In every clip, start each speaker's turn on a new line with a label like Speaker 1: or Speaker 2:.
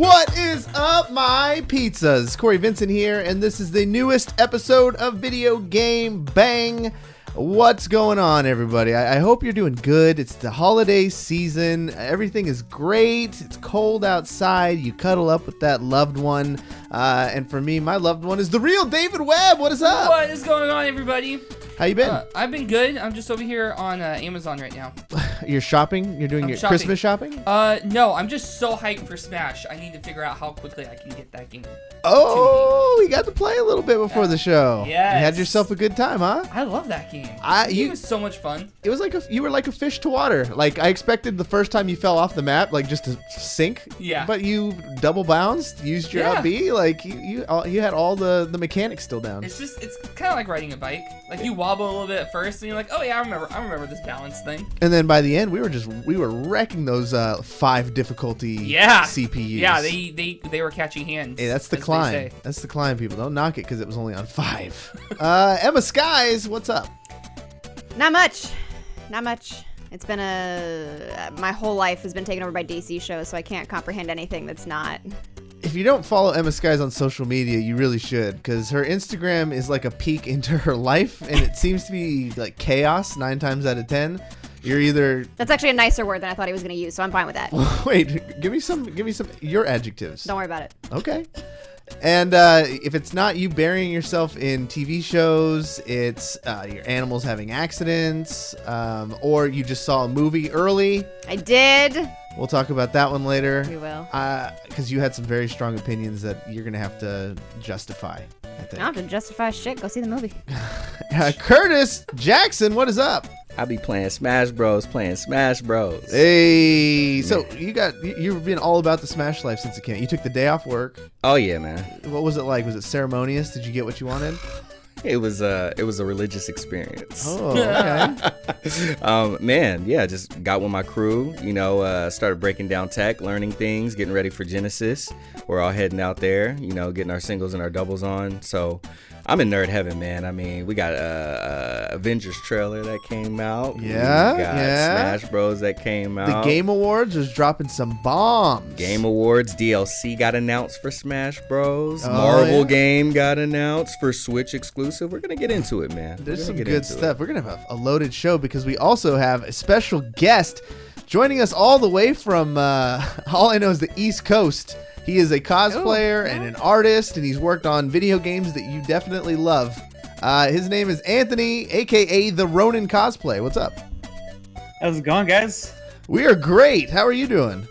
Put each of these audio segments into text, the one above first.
Speaker 1: What is up, my pizzas? Cory, Vincent here, and this is the newest episode of Video Game Bang. What's going on, everybody? I hope you're doing good. It's the holiday season. Everything is great. It's cold outside. You cuddle up with that loved one. And for me, my loved one is the real David Webb. What is up?
Speaker 2: What is going on, everybody?
Speaker 1: How you been?
Speaker 2: I've been good. I'm just over here on Amazon right now.
Speaker 1: You're shopping? You're doing your
Speaker 2: shopping.
Speaker 1: Christmas shopping?
Speaker 2: No, I'm just so hyped for Smash. I need to figure out how quickly I can get that game.
Speaker 1: Oh, you got to play a little bit before the show.
Speaker 2: Yes.
Speaker 1: You had yourself a good time, huh?
Speaker 2: I love that game. It was so much fun.
Speaker 1: It was like you were like a fish to water. Like I expected the first time you fell off the map, like just to sink.
Speaker 2: Yeah.
Speaker 1: But you double bounced, used your up B. Like you had all the mechanics still down.
Speaker 2: It's kind of like riding a bike. Like you wobble a little bit at first, and you're like, oh yeah, I remember this balance thing.
Speaker 1: And then by the end, we were wrecking those 5 difficulty CPUs.
Speaker 2: Yeah, they were catching hands.
Speaker 1: Hey, that's the climb. That's the climb, people. Don't knock it because it was only on 5. Emmaskies, what's up?
Speaker 3: Not much. It's been my whole life has been taken over by DC shows, so I can't comprehend anything that's not.
Speaker 1: If you don't follow Emmaskies on social media, you really should, because her Instagram is like a peek into her life, and it seems to be like chaos 9 times out of 10. You're either...
Speaker 3: That's actually a nicer word than I thought he was going to use, so I'm fine with that.
Speaker 1: Wait, give me some your adjectives.
Speaker 3: Don't worry about it.
Speaker 1: Okay. And if it's not you burying yourself in TV shows, it's your animals having accidents, or you just saw a movie early.
Speaker 3: I did.
Speaker 1: We'll talk about that one later.
Speaker 3: We will.
Speaker 1: Because you had some very strong opinions that you're going to have to justify, I think.
Speaker 3: I don't have to justify shit. Go see the movie.
Speaker 1: Curtis Jackson, what is up?
Speaker 4: I be playing Smash Bros.
Speaker 1: Hey, so you've been all about the Smash life since it came out. You took the day off work.
Speaker 4: Oh yeah, man.
Speaker 1: What was it like? Was it ceremonious? Did you get what you wanted?
Speaker 4: It was a religious experience.
Speaker 1: Oh, okay.
Speaker 4: Man, yeah, just got with my crew, started breaking down tech, learning things, getting ready for Genesis. We're all heading out there, getting our singles and our doubles on. So I'm in nerd heaven, man. I mean, we got Avengers trailer that came out.
Speaker 1: Yeah,
Speaker 4: we got Smash Bros that came out.
Speaker 1: The Game Awards was dropping some bombs.
Speaker 4: Game Awards DLC got announced for Smash Bros. Marvel game got announced for Switch exclusive. We're gonna get into it, man.
Speaker 1: There's some good stuff. We're gonna have a loaded show because we also have a special guest joining us all the way from all I know is the East Coast. He is a cosplayer and an artist, and he's worked on video games that you definitely love. His name is Anthony, a.k.a. the Ronin Cosplay. What's up?
Speaker 5: How's it going, guys?
Speaker 1: We are great. How are you doing?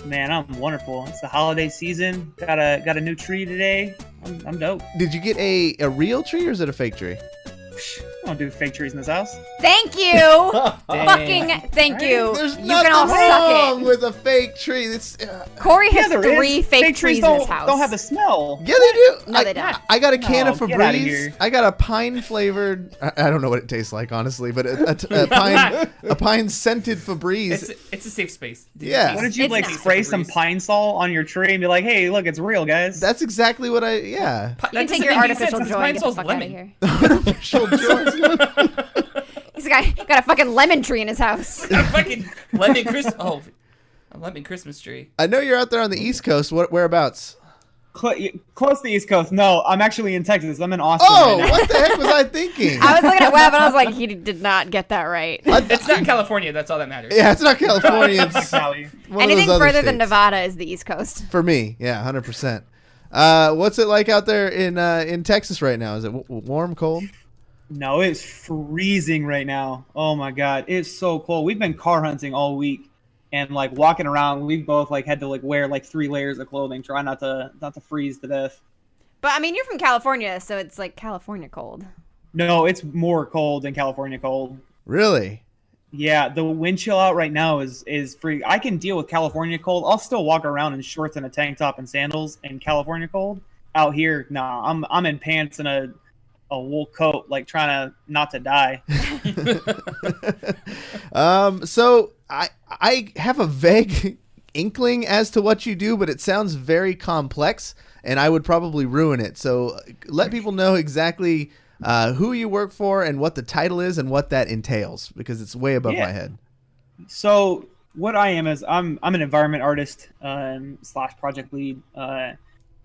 Speaker 5: Man, I'm wonderful. It's the holiday season. Got a new tree today. I'm dope.
Speaker 1: Did you get a real tree, or is it a fake tree?
Speaker 5: I don't do fake trees in this house.
Speaker 3: Thank you. Fucking thank you.
Speaker 1: There's
Speaker 3: you
Speaker 1: nothing
Speaker 3: can all
Speaker 1: wrong
Speaker 3: suck it.
Speaker 1: with a fake tree. It's,
Speaker 3: Corey has
Speaker 5: there
Speaker 3: 3
Speaker 5: is.
Speaker 3: fake trees in his house.
Speaker 5: Don't have the smell.
Speaker 1: Yeah, they do.
Speaker 3: No, they don't.
Speaker 1: I got a can of
Speaker 5: get outta
Speaker 1: Febreze.
Speaker 5: here.
Speaker 1: I got a pine flavored. I don't know what it tastes like, honestly, but a pine scented Febreze.
Speaker 2: It's a safe space.
Speaker 1: Yeah.
Speaker 5: What did you
Speaker 3: It's not.
Speaker 5: spray some pine sol on your tree and be like, hey, look, it's real, guys?
Speaker 1: That's exactly what I. Yeah.
Speaker 3: You can take your artificial joy and get the fuck out of here.
Speaker 1: Artificial joy.
Speaker 3: He's got a fucking lemon tree in his house.
Speaker 2: A fucking lemon Christmas. Oh, a lemon Christmas tree.
Speaker 1: I know you're out there on the East Coast. Whereabouts?
Speaker 5: Close to the East Coast. No, I'm actually in Texas. I'm in Austin.
Speaker 1: Oh,
Speaker 5: right now.
Speaker 1: what the heck was I thinking?
Speaker 3: I was looking at Webb and I was like, he did not get that right.
Speaker 2: It's not California. That's all that matters.
Speaker 1: Yeah, it's not California. It's
Speaker 5: Cali.
Speaker 1: one of
Speaker 3: Anything
Speaker 1: those other
Speaker 3: further than
Speaker 1: states.
Speaker 3: Nevada is the East Coast.
Speaker 1: For me, yeah, 100%. What's it like out there in Texas right now? Is it warm, cold?
Speaker 5: No, it's freezing right now. Oh my god, it's so cold. We've been car hunting all week, and walking around, we both had to wear 3 layers of clothing, try not to freeze to death.
Speaker 3: But I mean, you're from California, so it's like California cold.
Speaker 5: No, it's more cold than California cold.
Speaker 1: Really?
Speaker 5: Yeah, the wind chill out right now is free. I can deal with California cold. I'll still walk around in shorts and a tank top and sandals in California cold. Out here, nah, I'm in pants and a wool coat, trying to not to die.
Speaker 1: So I have a vague inkling as to what you do, but it sounds very complex, and I would probably ruin it. So let people know exactly who you work for and what the title is and what that entails, because it's way above my head.
Speaker 5: So what I am is I'm an environment artist slash project lead.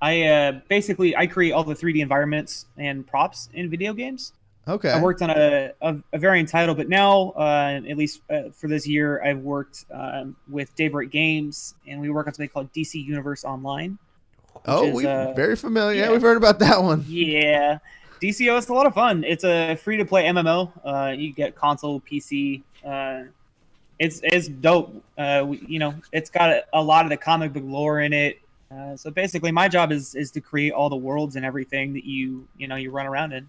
Speaker 5: I basically I create all the 3D environments and props in video games.
Speaker 1: Okay.
Speaker 5: I worked on a variant title, but now at least for this year, I've worked with Daybreak Games, and we work on something called DC Universe Online.
Speaker 1: We're very familiar. Yeah, we've heard about that one.
Speaker 5: Yeah, DCO is a lot of fun. It's a free-to-play MMO. You get console, PC. It's dope. It's got a lot of the comic book lore in it. So basically, my job is to create all the worlds and everything that you run around in.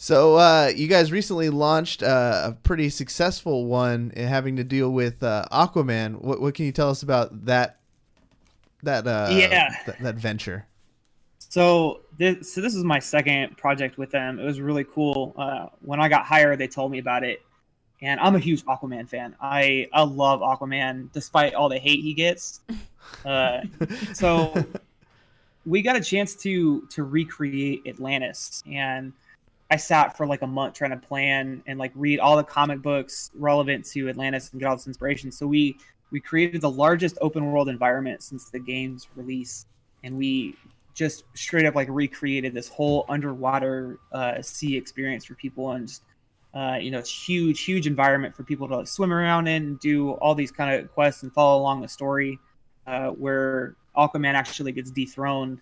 Speaker 1: So you guys recently launched a pretty successful one having to deal with Aquaman. What can you tell us about that venture?
Speaker 5: So this is my second project with them. It was really cool. When I got hired, they told me about it, and I'm a huge Aquaman fan. I love Aquaman despite all the hate he gets. So we got a chance to recreate Atlantis, and I sat for like a month trying to plan and like read all the comic books relevant to Atlantis and get all this inspiration. So we created the largest open world environment since the game's release, and we just straight up like recreated this whole underwater sea experience for people, and just it's huge environment for people to like, swim around in and do all these kind of quests and follow along the story, where Aquaman actually gets dethroned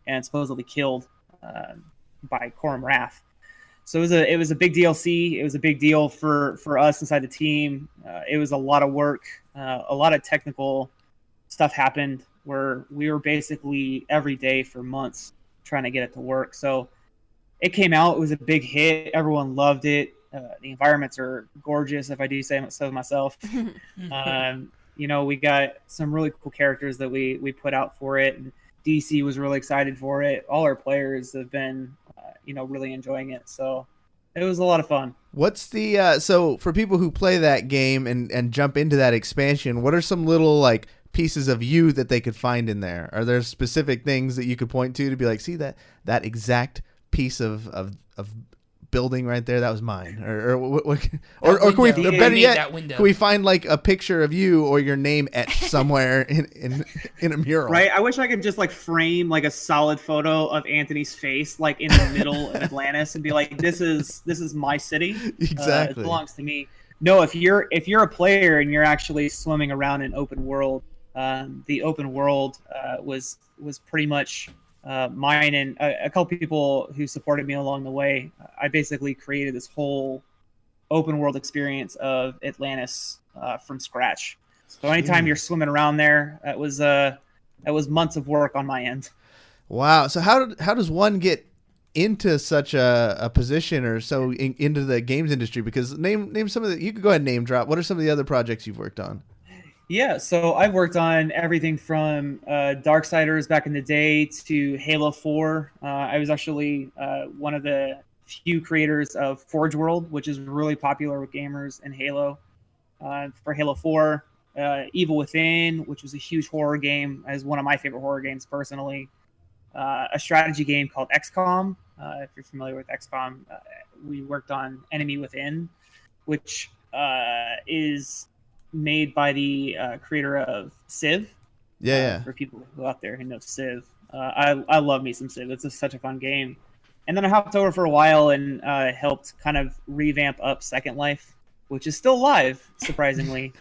Speaker 5: and supposedly killed by Corum Wrath. So it was a big DLC. It was a big deal for us inside the team. It was a lot of work. A lot of technical stuff happened where we were basically every day for months trying to get it to work. So it came out. It was a big hit. Everyone loved it. The environments are gorgeous, if I do say so myself. We got some really cool characters that we put out for it. And DC was really excited for it. All our players have been really enjoying it. So it was a lot of fun.
Speaker 1: What's the so for people who play that game and jump into that expansion, what are some little like pieces of you that they could find in there? Are there specific things that you could point to be like, see that exact piece of building right there, that was mine, or can we, better yet, can we find like a picture of you or your name etched somewhere in a mural?
Speaker 5: Right. I wish I could just like frame like a solid photo of Anthony's face like in the middle of Atlantis and be like, this is my city.
Speaker 1: Exactly.
Speaker 5: It belongs to me. No, if you're a player and you're actually swimming around in open world, the open world was pretty much mine and a couple people who supported me along the way. I basically created this whole open world experience of Atlantis from scratch. So anytime you're swimming around there, that was months of work on my end.
Speaker 1: Wow. So how does one get into such a position or so into the games industry? Because name some of the, you could go ahead and name drop. What are some of the other projects you've worked on?
Speaker 5: Yeah, so I've worked on everything from Darksiders back in the day to Halo 4. I was actually one of the few creators of Forge World, which is really popular with gamers in Halo. For Halo 4, Evil Within, which was a huge horror game, is one of my favorite horror games personally. A strategy game called XCOM. If you're familiar with XCOM, we worked on Enemy Within, which is made by the creator of Civ. For people who out there who know Civ, I love me some Civ. It's such a fun game. And then I hopped over for a while and helped kind of revamp up Second Life, which is still live, surprisingly.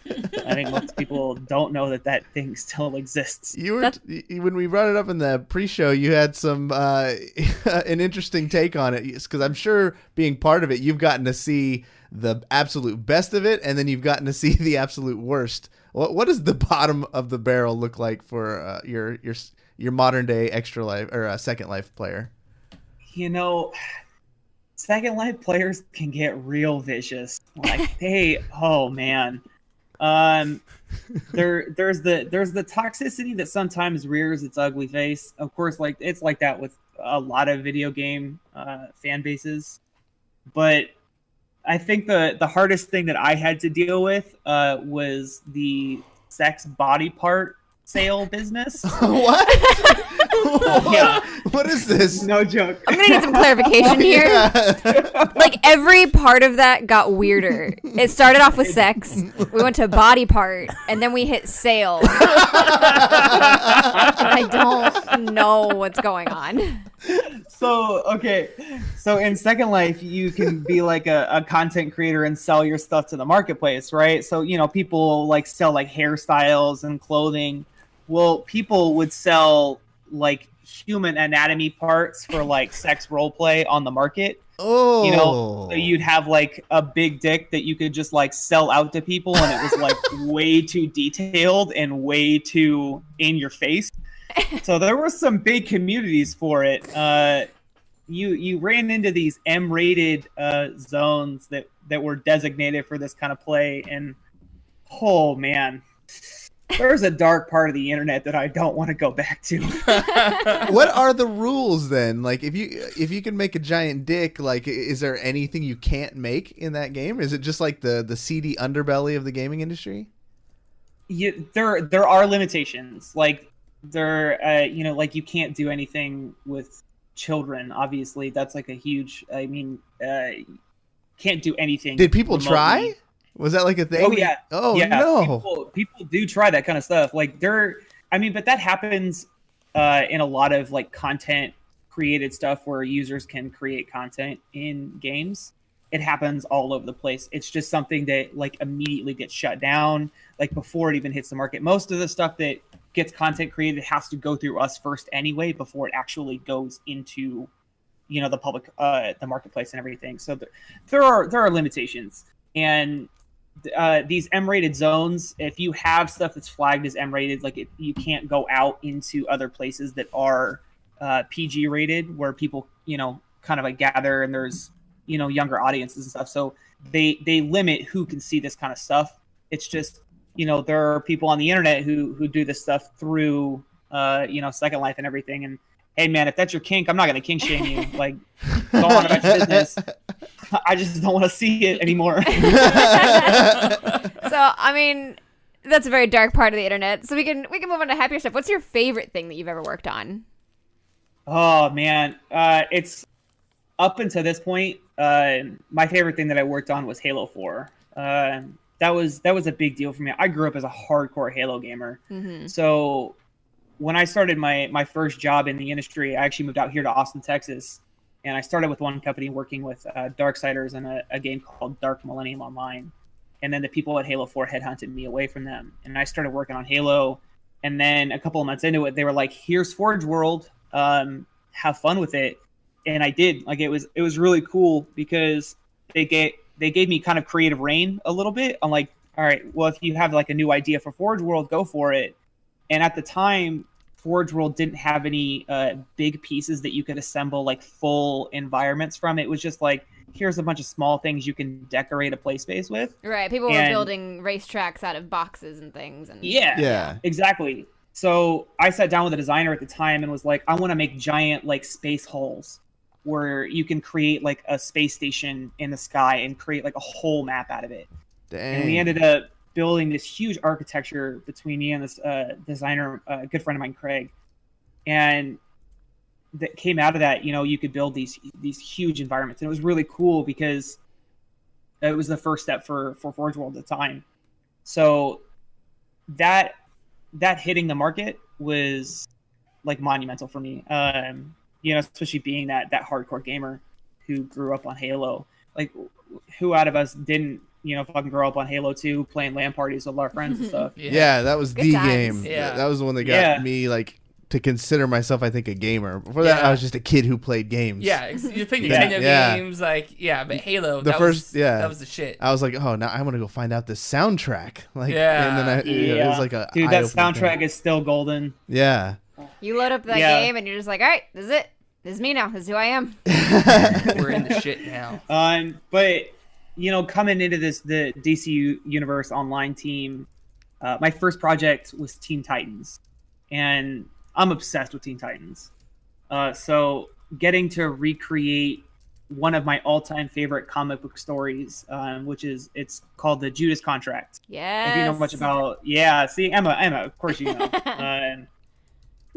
Speaker 5: I think most people don't know that thing still exists.
Speaker 1: When we brought it up in the pre-show, you had some an interesting take on it, because I'm sure being part of it, you've gotten to see the absolute best of it, and then you've gotten to see the absolute worst. What does the bottom of the barrel look like for your modern day Extra Life or Second Life player?
Speaker 5: Second Life players can get real vicious. Like oh man. There's the toxicity that sometimes rears its ugly face. Of course, like it's like that with a lot of video game fan bases. But I think the hardest thing that I had to deal with was the sex body part sale business.
Speaker 1: What?
Speaker 5: Yeah.
Speaker 1: What is this?
Speaker 5: No joke.
Speaker 3: I'm gonna need some clarification here.
Speaker 1: Yeah.
Speaker 3: Like every part of that got weirder. It started off with sex. We went to body part, and then we hit sale. I don't know what's going on.
Speaker 5: So in Second Life, you can be like a content creator and sell your stuff to the marketplace, right? So people like sell like hairstyles and clothing. Well, people would sell like human anatomy parts for like sex role play on the market.
Speaker 1: Oh,
Speaker 5: So you'd have like a big dick that you could just like sell out to people, and it was like way too detailed and way too in your face. So there were some big communities for it. You ran into these M-rated zones that were designated for this kind of play, and oh man, there's a dark part of the internet that I don't want to go back to.
Speaker 1: what are the rules then? Like, if you can make a giant dick, like, is there anything you can't make in that game? Is it just like the seedy underbelly of the gaming industry?
Speaker 5: There are limitations. Like like you can't do anything with children. Obviously, that's like a huge. I mean, can't do anything.
Speaker 1: Did people
Speaker 5: remotely.
Speaker 1: try? Was that like a thing?
Speaker 5: Oh yeah.
Speaker 1: Oh
Speaker 5: yeah.
Speaker 1: no.
Speaker 5: People do try that kind of stuff. Like but that happens in a lot of like content created stuff where users can create content in games. It happens all over the place. It's just something that like immediately gets shut down, like before it even hits the market. Most of the stuff that gets content created has to go through us first anyway before it actually goes into the public the marketplace and everything. So there are limitations. And these M-rated zones, if you have stuff that's flagged as M-rated, like you can't go out into other places that are PG rated, where people kind of like gather, and there's younger audiences and stuff. So they limit who can see this kind of stuff. It's just there are people on the internet who do this stuff through Second Life and everything. And hey man, if that's your kink, I'm not gonna kink shame you. Like, go on about your business. I just don't want to see it anymore.
Speaker 3: So, I mean, that's a very dark part of the internet. So we can move on to happier stuff. What's your favorite thing that you've ever worked on?
Speaker 5: Oh man, it's up until this point. My favorite thing that I worked on was Halo 4. That was a big deal for me. I grew up as a hardcore Halo gamer.
Speaker 3: Mm-hmm.
Speaker 5: So when I started my first job in the industry, I actually moved out here to Austin, Texas. And I started with one company working with Darksiders and a game called Dark Millennium Online. And then the people at Halo 4 headhunted me away from them. And I started working on Halo. And then a couple of months into it, they were like, here's Forge World. Have fun with it. And I did. Like, it was really cool because they gave me kind of creative reign a little bit. I'm like, all right, well, if you have like a new idea for Forge World, go for it. And at the time, Forge World didn't have any big pieces that you could assemble like full environments from. It was just like, here's a bunch of small things you can decorate a play space with.
Speaker 3: Right. People were building racetracks out of boxes and things. And
Speaker 1: Yeah.
Speaker 5: Exactly. So I sat down with a designer at the time and was like, I want to make giant like space holes where you can create like a space station in the sky and create like a whole map out of it.
Speaker 1: Dang.
Speaker 5: And we ended up building this huge architecture between me and this designer, a good friend of mine, Craig. And that came out of that, you could build these huge environments. And it was really cool because it was the first step for Forge World at the time. So that hitting the market was like monumental for me. Especially being that hardcore gamer who grew up on Halo. Like, who out of us didn't fucking grow up on Halo 2 playing LAN parties with our friends and stuff.
Speaker 1: Yeah, that was the
Speaker 3: times.
Speaker 1: game.
Speaker 2: Yeah.
Speaker 1: That was the one that got me like to consider myself, I think, a gamer. Before that, I was just a kid who played games.
Speaker 2: Yeah, you pick
Speaker 1: Yeah.
Speaker 2: Nintendo games, but Halo, that was the shit.
Speaker 1: I was like, oh, now I want to go find out the soundtrack. Like,
Speaker 2: Yeah.
Speaker 1: and then it was like a
Speaker 5: dude, that
Speaker 1: eye-opening
Speaker 5: soundtrack
Speaker 1: thing.
Speaker 5: is still golden.
Speaker 1: Yeah.
Speaker 3: You load up that game and you're just like, all right, this is it. This is me now. This is who I am.
Speaker 2: We're in the shit now.
Speaker 5: But coming into the DC Universe online team, my first project was Teen Titans, and I'm obsessed with Teen Titans. So getting to recreate one of my all-time favorite comic book stories, it's called The Judas Contract.
Speaker 3: Yes.
Speaker 5: If you know much about, see, Emma, of course you know.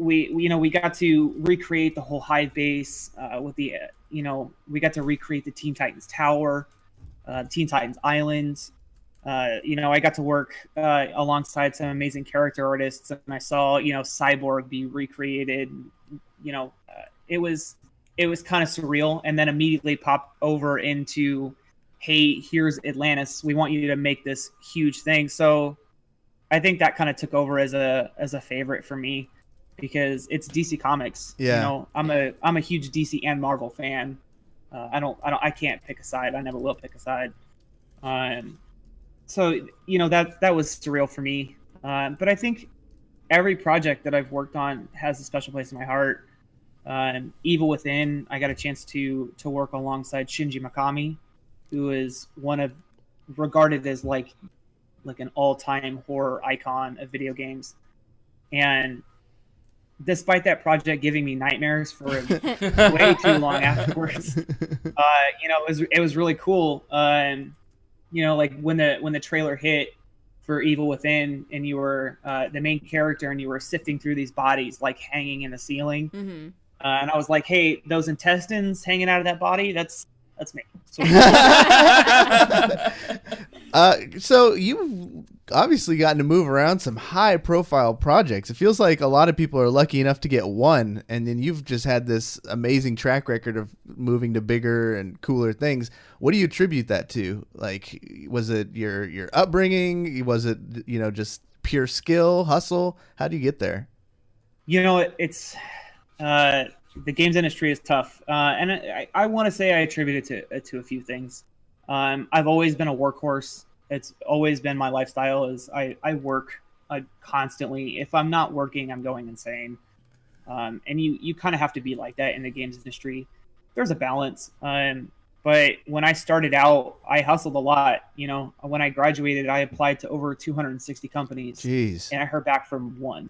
Speaker 5: we got to recreate the whole hive base with the we got to recreate the Teen Titans Tower, Teen Titans Island. I got to work alongside some amazing character artists, and I saw Cyborg be recreated. It was kind of surreal, and then immediately popped over into, hey, here's Atlantis. We want you to make this huge thing. So I think that kind of took over as a favorite for me, because it's DC Comics.
Speaker 1: Yeah.
Speaker 5: I'm a huge DC and Marvel fan. I can't pick a side. I never will pick a side. So that was surreal for me. But I think every project that I've worked on has a special place in my heart. Evil Within, I got a chance to work alongside Shinji Mikami, who is regarded as like an all-time horror icon of video games. And despite that project giving me nightmares for way too long afterwards, it was really cool. Like when the trailer hit for Evil Within, and you were the main character, and you were sifting through these bodies like hanging in the ceiling, and I was like, hey, those intestines hanging out of that body, that's me.
Speaker 1: So you've obviously gotten to move around some high-profile projects. It feels like a lot of people are lucky enough to get one, and then you've just had this amazing track record of moving to bigger and cooler things. What do you attribute that to? Like, was it your upbringing? Was it just pure skill, hustle? How do you get there?
Speaker 5: It's the games industry is tough, and I want to say I attribute it to a few things. I've always been a workhorse. It's always been my lifestyle. Is I work constantly. If I'm not working, I'm going insane. And you kind of have to be like that in the games industry. There's a balance. But when I started out, I hustled a lot. When I graduated, I applied to over 260 companies.
Speaker 1: Jeez.
Speaker 5: And I heard back from one.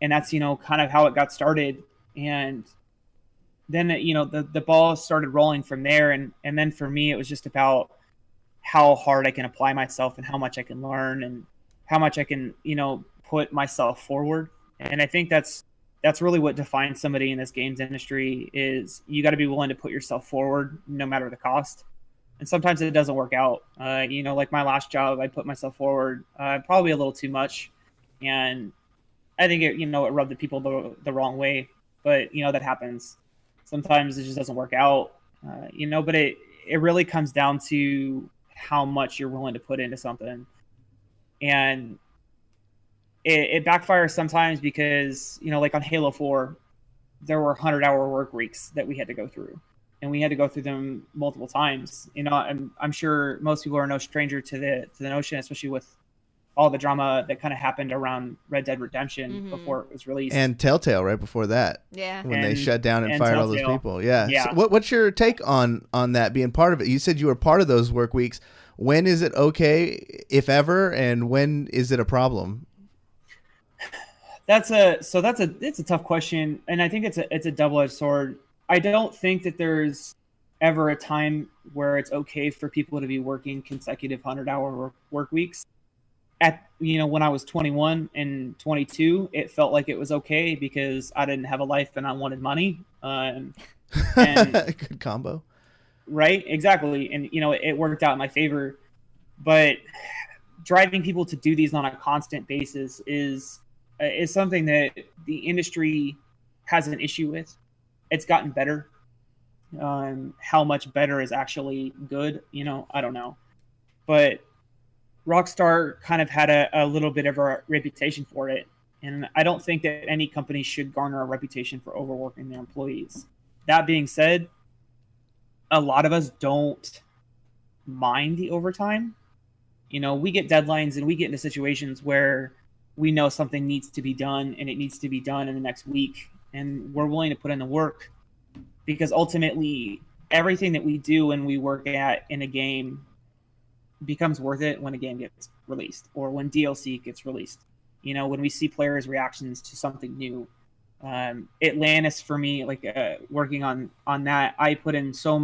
Speaker 5: And that's kind of how it got started. And then the ball started rolling from there, and then for me it was just about how hard I can apply myself, and how much I can learn, and how much I can put myself forward. And I think that's really what defines somebody in this games industry. Is you got to be willing to put yourself forward no matter the cost. And sometimes it doesn't work out. Like my last job, I put myself forward probably a little too much, and I think it rubbed the people the wrong way. But that happens. Sometimes it just doesn't work out, but it really comes down to how much you're willing to put into something. And it backfires sometimes because, like on Halo 4, there were 100-hour work weeks that we had to go through, and we had to go through them multiple times. I'm sure most people are no stranger to the notion, especially with all the drama that kind of happened around Red Dead Redemption before it was released.
Speaker 1: And Telltale right before that.
Speaker 3: Yeah.
Speaker 1: When they shut down and fired all those people. Yeah.
Speaker 5: Yeah.
Speaker 1: So what's your take on that, being part of it? You said you were part of those work weeks. When is it okay, if ever, and when is it a problem?
Speaker 5: It's a tough question, and I think it's a double-edged sword. I don't think that there's ever a time where it's okay for people to be working consecutive 100-hour work weeks. When I was 21 and 22, it felt like it was okay because I didn't have a life and I wanted money. And
Speaker 1: good combo.
Speaker 5: Right, exactly. And it worked out in my favor. But driving people to do these on a constant basis is something that the industry has an issue with. It's gotten better. How much better is actually good? I don't know. But Rockstar kind of had a little bit of a reputation for it. And I don't think that any company should garner a reputation for overworking their employees. That being said, a lot of us don't mind the overtime. We get deadlines and we get into situations where we know something needs to be done, and it needs to be done in the next week. And we're willing to put in the work, because ultimately everything that we do and we work at in a game becomes worth it when a game gets released, or when DLC gets released. When we see players' reactions to something new. Atlantis, for me, like working on that, I put in so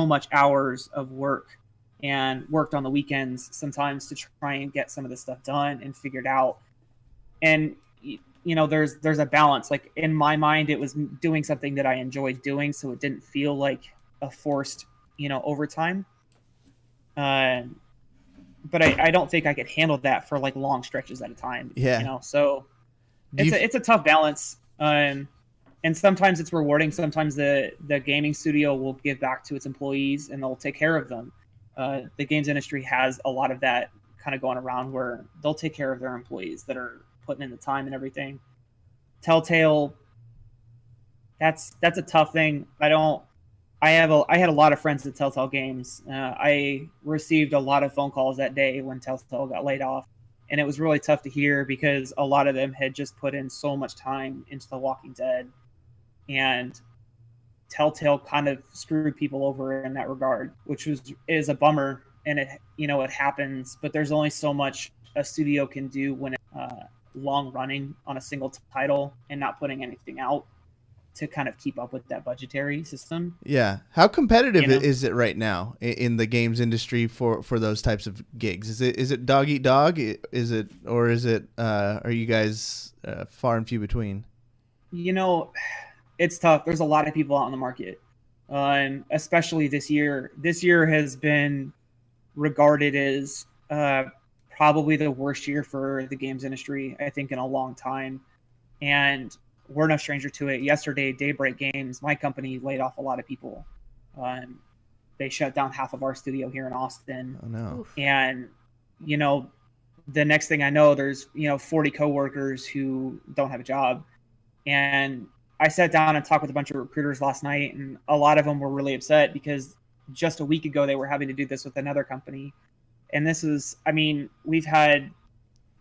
Speaker 5: much hours of work, and worked on the weekends sometimes to try and get some of this stuff done and figured out. And there's a balance. Like in my mind, it was doing something that I enjoyed doing, so it didn't feel like a forced, overtime. But I don't think I could handle that for like long stretches at a time.
Speaker 1: Yeah.
Speaker 5: So it's a tough balance. And sometimes it's rewarding. Sometimes the gaming studio will give back to its employees and they'll take care of them. The games industry has a lot of that kind of going around where they'll take care of their employees that are putting in the time and everything. Telltale, that's a tough thing. I had a lot of friends at Telltale Games. I received a lot of phone calls that day when Telltale got laid off. And it was really tough to hear because a lot of them had just put in so much time into The Walking Dead. And Telltale kind of screwed people over in that regard, which is a bummer. And it happens, but there's only so much a studio can do when it's long running on a single title and not putting anything out to kind of keep up with that budgetary system.
Speaker 1: Yeah. How competitive is it right now in the games industry for those types of gigs? Is it dog eat dog? Is it are you guys far and few between?
Speaker 5: It's tough. There's a lot of people out in the market, especially this year. This year has been regarded as probably the worst year for the games industry, I think, in a long time. And we're no stranger to it. Yesterday, Daybreak Games, my company, laid off a lot of people. They shut down half of our studio here in Austin.
Speaker 1: Oh, no.
Speaker 5: And, the next thing I know, there's, 40 coworkers who don't have a job. And I sat down and talked with a bunch of recruiters last night, and a lot of them were really upset because just a week ago they were having to do this with another company. And this is, we've had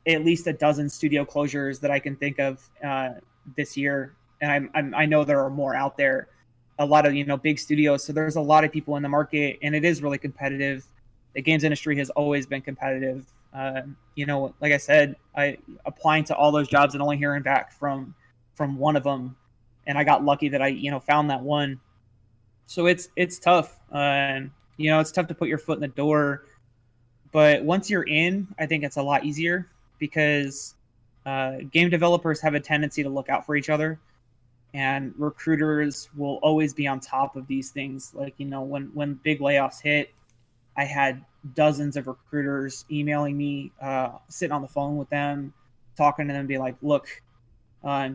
Speaker 5: at least a dozen studio closures that I can think of this year. And I know there are more out there, a lot of, big studios. So there's a lot of people in the market and it is really competitive. The games industry has always been competitive. Like I said, I applying to all those jobs and only hearing back from one of them. And I got lucky that I, found that one. So it's tough. It's tough to put your foot in the door, but once you're in, I think it's a lot easier because game developers have a tendency to look out for each other, and recruiters will always be on top of these things. Like, when big layoffs hit, I had dozens of recruiters emailing me, sitting on the phone with them, talking to them, be like, look,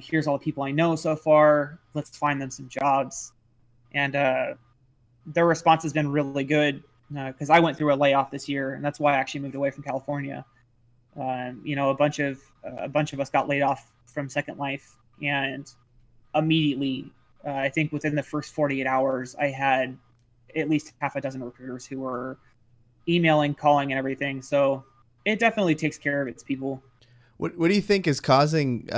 Speaker 5: here's all the people I know so far. Let's find them some jobs. And their response has been really good because I went through a layoff this year, and that's why I actually moved away from California. A bunch of us got laid off from Second Life, and immediately, I think within the first 48 hours, I had at least half a dozen recruiters who were emailing, calling, and everything. So it definitely takes care of its people.
Speaker 1: What do you think is causing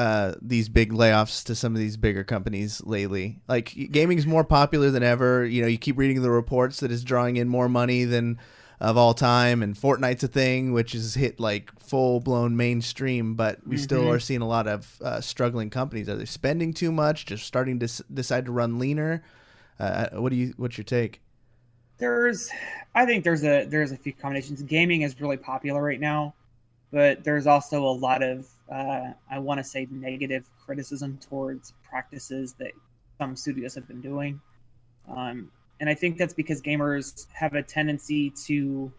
Speaker 1: these big layoffs to some of these bigger companies lately? Like, gaming is more popular than ever. You keep reading the reports that it's drawing in more money than of all time, and Fortnite's a thing which has hit like full blown mainstream, but we still are seeing a lot of struggling companies. Are they spending too much? Just starting to decide to run leaner? What's your take?
Speaker 5: I think there's a few combinations. Gaming is really popular right now, but there's also a lot of I want to say negative criticism towards practices that some studios have been doing. And I think that's because gamers have a tendency to,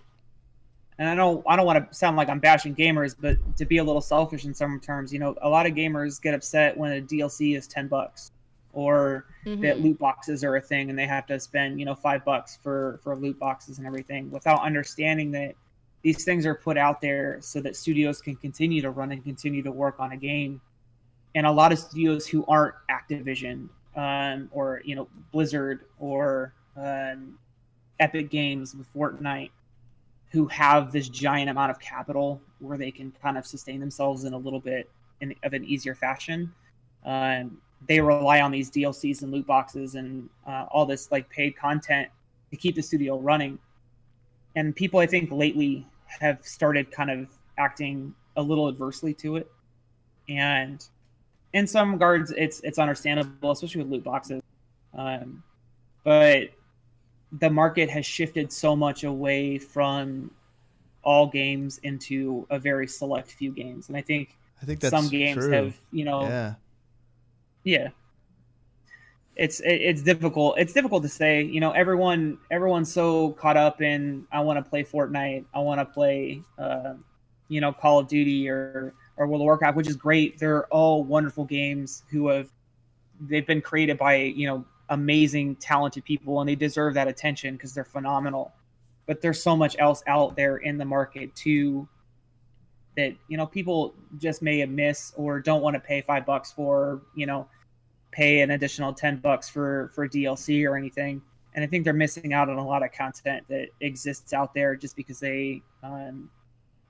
Speaker 5: and I don't want to sound like I'm bashing gamers, but to be a little selfish in some terms. A lot of gamers get upset when a DLC is $10 or that loot boxes are a thing and they have to spend, $5 for loot boxes and everything, without understanding that these things are put out there so that studios can continue to run and continue to work on a game. And a lot of studios who aren't Activision or Blizzard or Epic Games with Fortnite, who have this giant amount of capital where they can kind of sustain themselves in a little bit of an easier fashion. They rely on these DLCs and loot boxes and all this like paid content to keep the studio running. And people, I think, lately have started kind of acting a little adversely to it. And in some regards, it's understandable, especially with loot boxes. But the market has shifted so much away from all games into a very select few games. And I think
Speaker 1: I think that's
Speaker 5: some games
Speaker 1: true.
Speaker 5: have, yeah. It's difficult. It's difficult to say. Everyone's so caught up in, I want to play Fortnite, I want to play, Call of Duty or World of Warcraft, which is great. They're all wonderful games they've been created by amazing, talented people, and they deserve that attention because they're phenomenal. But there's so much else out there in the market too that people just may miss or don't want to pay $5 for, pay an additional $10 for DLC or anything. And I think they're missing out on a lot of content that exists out there just because they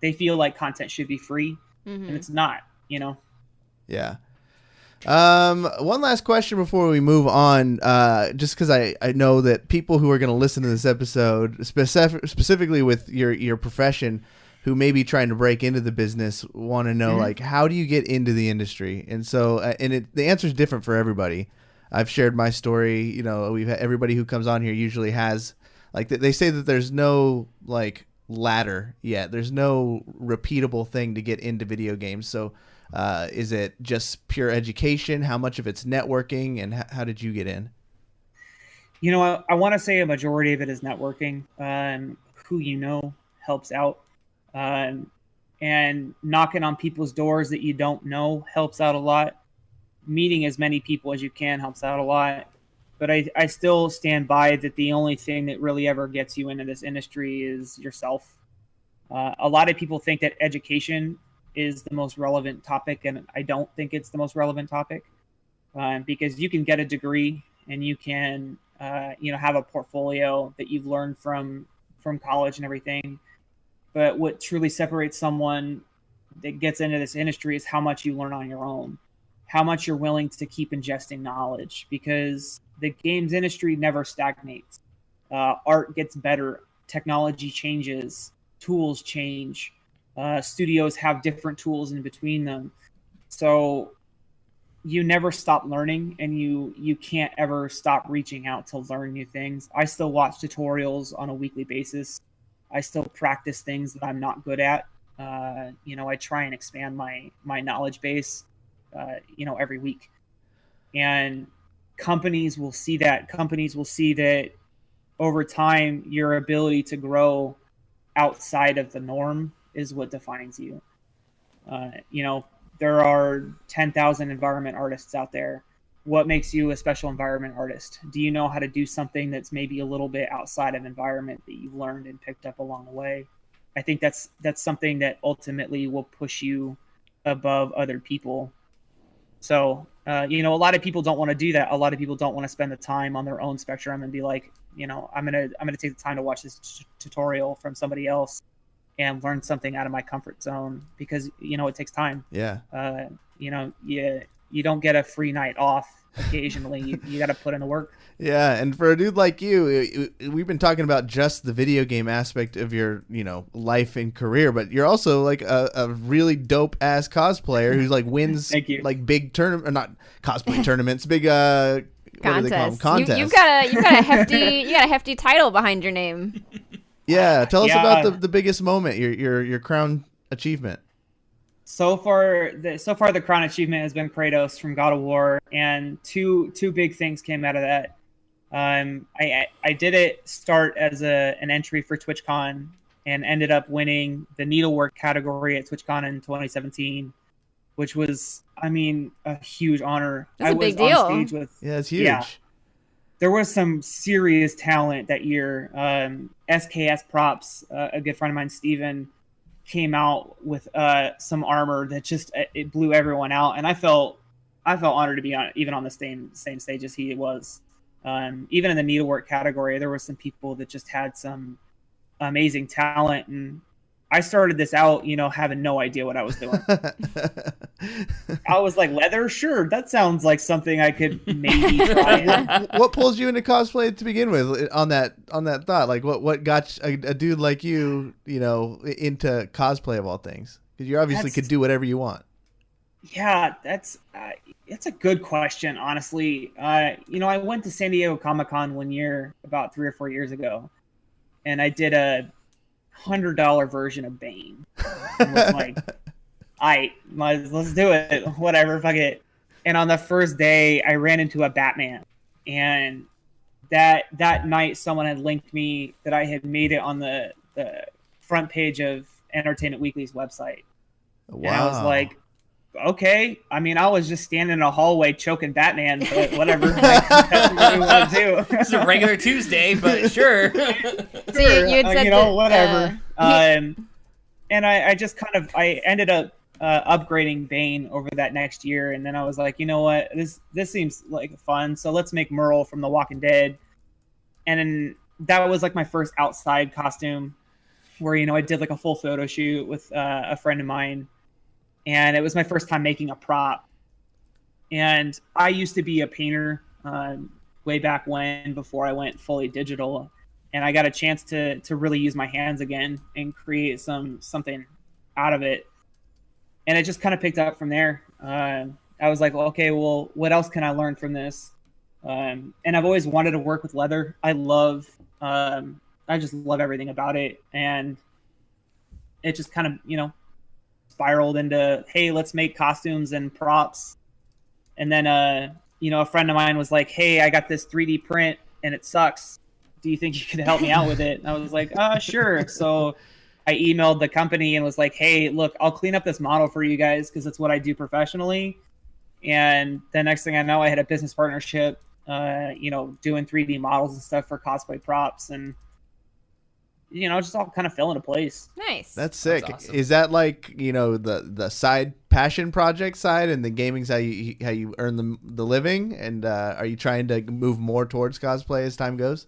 Speaker 5: feel like content should be free, and it's not.
Speaker 1: Yeah. One last question before we move on, just because I know that people who are going to listen to this episode, specifically with your profession, who may be trying to break into the business, want to know like, how do you get into the industry? And so, the answer is different for everybody. I've shared my story. We've had everybody who comes on here usually has, like, they say that there's no like ladder yet. There's no repeatable thing to get into video games. So, is it just pure education? How much of it's networking, and how did you get in?
Speaker 5: I want to say a majority of it is networking. Who helps out. And knocking on people's doors that you don't know helps out a lot. Meeting as many people as you can helps out a lot. But I still stand by that the only thing that really ever gets you into this industry is yourself. A lot of people think that education is the most relevant topic, and I don't think it's the most relevant topic, because you can get a degree and you can have a portfolio that you've learned from college and everything. But what truly separates someone that gets into this industry is how much you learn on your own, how much you're willing to keep ingesting knowledge, because the games industry never stagnates. Art gets better, technology changes, tools change, studios have different tools in between them. So you never stop learning, and you can't ever stop reaching out to learn new things. I still watch tutorials on a weekly basis. I still practice things that I'm not good at. I try and expand my knowledge base, every week. And companies will see that. Companies will see that over time, your ability to grow outside of the norm is what defines you. There are 10,000 environment artists out there. What makes you a special environment artist? Do you know how to do something that's maybe a little bit outside of environment that you've learned and picked up along the way? I think that's something that ultimately will push you above other people. So, a lot of people don't want to do that. A lot of people don't want to spend the time on their own spectrum and be like, I'm gonna take the time to watch this tutorial from somebody else and learn something out of my comfort zone, because it takes time.
Speaker 1: Yeah.
Speaker 5: You don't get a free night off. Occasionally, you got to put in the work.
Speaker 1: Yeah, and for a dude like you, we've been talking about just the video game aspect of your, life and career, but you're also like a really dope ass cosplayer who's like wins like big tournament, or not cosplay tournaments, big what do they call them? Contests.
Speaker 3: You've got a hefty title behind your name.
Speaker 1: Yeah, tell us about the biggest moment, your crown achievement.
Speaker 5: So far, the crown achievement has been Kratos from God of War, and two big things came out of that. I did it start as an entry for TwitchCon and ended up winning the needlework category at TwitchCon in 2017, which was, a huge honor.
Speaker 3: That's a big deal.
Speaker 5: On stage with,
Speaker 1: it's huge.
Speaker 5: Yeah, there was some serious talent that year. SKS Props, a good friend of mine, Steven, came out with some armor that just it blew everyone out, and I felt honored to be on the same stage as he was. Even in the needlework category, there were some people that just had some amazing talent, and I started this out, having no idea what I was doing. I was like, leather, sure, that sounds like something I could maybe try.
Speaker 1: What pulls you into cosplay to begin with? On that thought, like what got a dude like you, into cosplay of all things? Because you obviously could do whatever you want.
Speaker 5: Yeah, that's a good question, honestly. I went to San Diego Comic-Con one year, about 3 or 4 years ago, and I did a $100 version of Bane. With like let's do it. Whatever, fuck it. And on the first day, I ran into a Batman, and that night, someone had linked me that I had made it on the front page of Entertainment Weekly's website.
Speaker 1: Wow.
Speaker 5: And I was like, okay. I mean, I was just standing in a hallway choking Batman, but whatever. Like, that's what we want to do.
Speaker 2: It's a regular Tuesday, but sure.
Speaker 3: So you had said
Speaker 5: whatever. And I just I ended up upgrading Bane over that next year, and then I was like, you know what, this seems like fun, so let's make Merle from The Walking Dead. And then that was like my first outside costume, where I did like a full photo shoot with a friend of mine, and it was my first time making a prop. And I used to be a painter way back when, before I went fully digital, and I got a chance to really use my hands again and create something out of it. And it just kind of picked up from there. I was like, well, okay, well, what else can I learn from this? And I've always wanted to work with leather. I just love everything about it. And it just kind of, spiraled into, hey, let's make costumes and props. And then, a friend of mine was like, hey, I got this 3D print and it sucks. Do you think you could help me out with it? And I was like, sure. So I emailed the company and was like, hey, look, I'll clean up this model for you guys because it's what I do professionally. And the next thing I know, I had a business partnership, doing 3D models and stuff for cosplay props, and just all kind of fell into place.
Speaker 3: Nice.
Speaker 1: That's sick.
Speaker 2: That's awesome.
Speaker 1: Is that like, the side passion project side, and the gaming's how you earn the living? And are you trying to move more towards cosplay as time goes?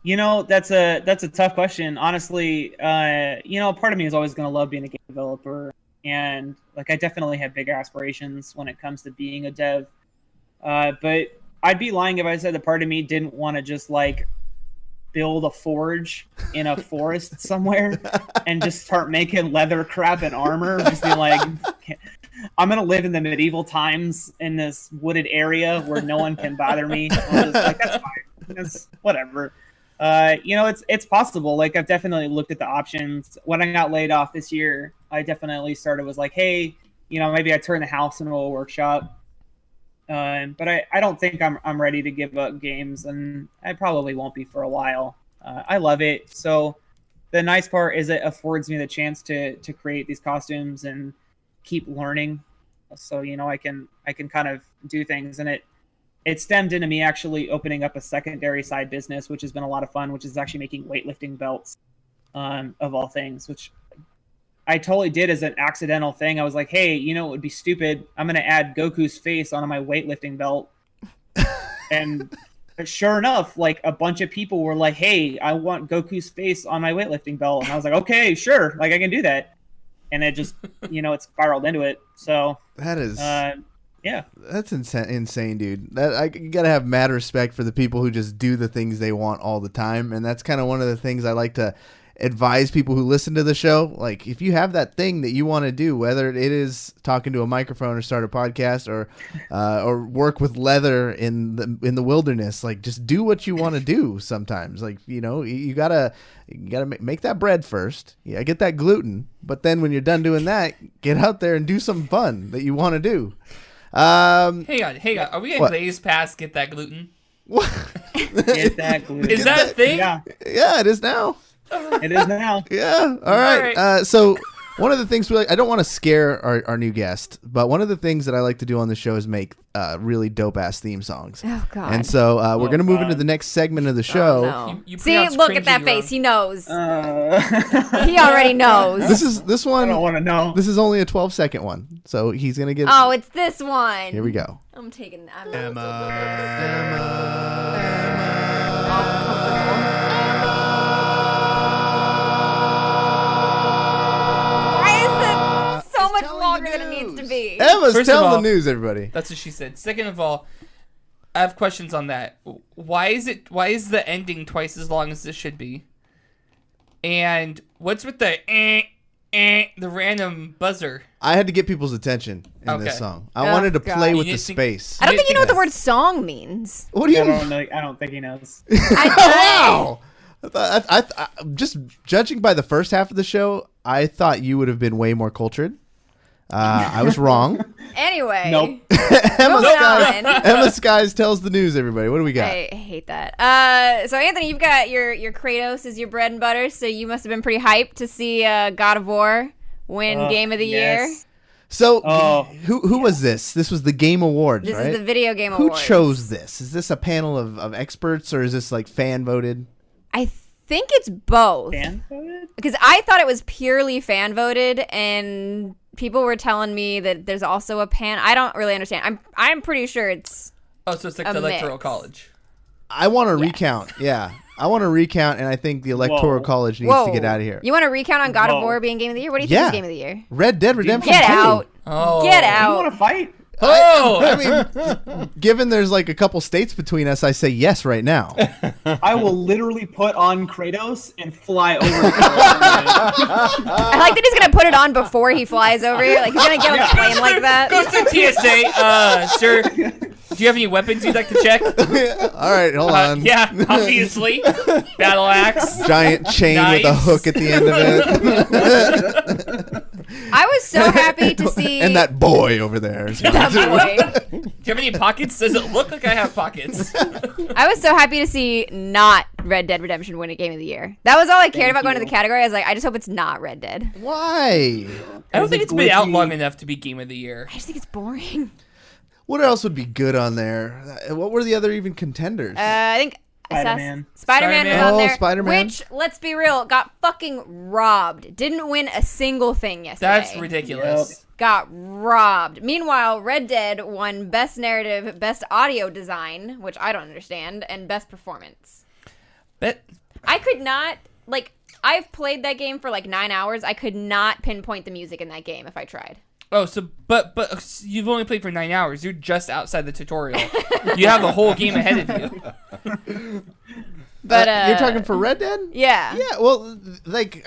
Speaker 5: That's a tough question. Honestly, part of me is always going to love being a game developer, and like I definitely have big aspirations when it comes to being a dev. But I'd be lying if I said that part of me didn't want to just like build a forge in a forest somewhere and just start making leather crap and armor. Just be like, I'm gonna live in the medieval times in this wooded area where no one can bother me. I'm just like, that's fine. That's whatever. It's possible. Like, I've definitely looked at the options. When I got laid off this year, I definitely was like, hey, maybe I turn the house into a workshop. But I don't think I'm ready to give up games, and I probably won't be for a while. I love it. So the nice part is it affords me the chance to create these costumes and keep learning. So, I can kind of do things, and it stemmed into me actually opening up a secondary side business, which has been a lot of fun, which is actually making weightlifting belts, of all things, which I totally did as an accidental thing. I was like, hey, it would be stupid. I'm going to add Goku's face onto my weightlifting belt. And sure enough, like a bunch of people were like, hey, I want Goku's face on my weightlifting belt. And I was like, okay, sure. Like, I can do that. And it just, it spiraled into it. So
Speaker 1: that is,
Speaker 5: yeah,
Speaker 1: that's insane, dude. You gotta have mad respect for the people who just do the things they want all the time. And that's kind of one of the things I like to advise people who listen to the show. Like, if you have that thing that you want to do, whether it is talking to a microphone or start a podcast or work with leather in the wilderness, like, just do what you want to do. Sometimes, like, you gotta make that bread first. Yeah, get that gluten, but then when you're done doing that, get out there and do some fun that you want to do.
Speaker 2: Hang on. Are we gonna glaze past get that gluten?
Speaker 1: What?
Speaker 5: Get that gluten.
Speaker 2: Is that a thing?
Speaker 5: Yeah,
Speaker 1: it is now.
Speaker 5: it is now.
Speaker 1: Yeah. All right. So one of the things I don't want to scare our new guest, but one of the things that I like to do on the show is make really dope ass theme songs.
Speaker 3: Oh God.
Speaker 1: And so we're gonna move into the next segment of the show.
Speaker 3: Oh, no.
Speaker 2: You
Speaker 3: See,
Speaker 2: pronounce
Speaker 3: look at
Speaker 2: cringy
Speaker 3: that
Speaker 2: wrong.
Speaker 3: face. He knows.
Speaker 5: I
Speaker 3: He already knows.
Speaker 1: This one.
Speaker 5: don't want to know.
Speaker 1: This is only a 12-second one, so he's gonna get.
Speaker 3: Oh, it's this one.
Speaker 1: Here we go.
Speaker 3: I'm taking. Why is it so much longer than it needs to be?
Speaker 1: Emma's
Speaker 2: First of
Speaker 1: telling
Speaker 2: all-
Speaker 1: the news, everybody.
Speaker 2: That's what she said. Second of all, I have questions on that. Why is the ending twice as long as this should be? And what's with the random buzzer?
Speaker 1: I had to get people's attention in
Speaker 2: Okay.
Speaker 1: this song. I
Speaker 3: Oh,
Speaker 1: wanted to
Speaker 3: God.
Speaker 1: play
Speaker 2: You
Speaker 1: with the
Speaker 2: didn't think-
Speaker 1: space.
Speaker 3: I don't think you know what the word song means.
Speaker 1: What do you?
Speaker 5: I don't think he knows.
Speaker 1: Wow. I just judging by the first half of the show, I thought you would have been way more cultured. I was wrong.
Speaker 3: Anyway.
Speaker 5: Nope.
Speaker 1: Emmaskies tells the news, everybody. What do we got?
Speaker 3: I hate that. So Anthony, you've got your Kratos is your bread and butter, so you must have been pretty hyped to see God of War win Game of the Year.
Speaker 1: So who was this? This was the Game Awards,
Speaker 3: This
Speaker 1: right?
Speaker 3: is the Video Game
Speaker 1: Who
Speaker 3: Awards.
Speaker 1: chose this? Is this a panel of experts, or is this like fan voted?
Speaker 3: I think it's both.
Speaker 5: Fan voted?
Speaker 3: Because I thought it was purely fan voted, and people were telling me that there's also a I don't really understand. I'm pretty sure it's
Speaker 2: Oh, so it's like
Speaker 3: a
Speaker 2: the electoral
Speaker 3: mix.
Speaker 2: college.
Speaker 1: I want to recount. Yeah, I want to recount, and I think the Electoral College needs to get out of here.
Speaker 3: You want to recount on God of
Speaker 5: Whoa.
Speaker 3: War being Game of the Year? What do you think is Game of the Year?
Speaker 1: Red Dead Redemption
Speaker 3: Get
Speaker 1: 2.
Speaker 3: out.
Speaker 2: Oh.
Speaker 3: Get
Speaker 5: You
Speaker 3: out.
Speaker 5: want to fight?
Speaker 2: Oh,
Speaker 1: I mean, given there's like a couple states between us, I say yes right now.
Speaker 5: I will literally put on Kratos and fly over.
Speaker 3: I like that he's going to put it on before he flies over here. Like, he's going to get on the plane like that.
Speaker 2: goes to TSA. Sir, do you have any weapons you'd like to check?
Speaker 1: All right, hold on.
Speaker 2: Yeah, obviously. Battle axe.
Speaker 1: Giant chain with a
Speaker 2: Knives.
Speaker 1: hook at the end of it.
Speaker 3: I was so happy to see
Speaker 1: And that boy over there.
Speaker 3: that boy.
Speaker 2: Do you have any pockets? Does it look like I have pockets?
Speaker 3: I was so happy to see not Red Dead Redemption win a Game of the Year. That was all I cared about going to the category. I was like, I just hope it's not Red Dead.
Speaker 1: Why?
Speaker 2: I don't think
Speaker 5: it's
Speaker 2: it's been out
Speaker 5: glitchy.
Speaker 2: long enough to be Game of the Year.
Speaker 3: I just think it's boring.
Speaker 1: What else would be good on there? What were the other even contenders?
Speaker 3: I think
Speaker 5: Spider-Man.
Speaker 3: Spider-Man was
Speaker 2: Spider-Man.
Speaker 3: on there.
Speaker 1: Spider-Man.
Speaker 3: Which, let's be real, got fucking robbed. Didn't win a single thing yesterday.
Speaker 2: That's ridiculous.
Speaker 3: Got robbed. Meanwhile, Red Dead won Best Narrative, Best Audio Design, which I don't understand, and Best Performance.
Speaker 2: But
Speaker 3: I could not, I've played that game for 9 hours. I could not pinpoint the music in that game if I tried.
Speaker 2: oh, so but you've only played for 9 hours. You're just outside the tutorial. You have the whole game ahead of you.
Speaker 3: But
Speaker 1: you're talking for Red Dead?
Speaker 3: Yeah.
Speaker 1: Yeah, well,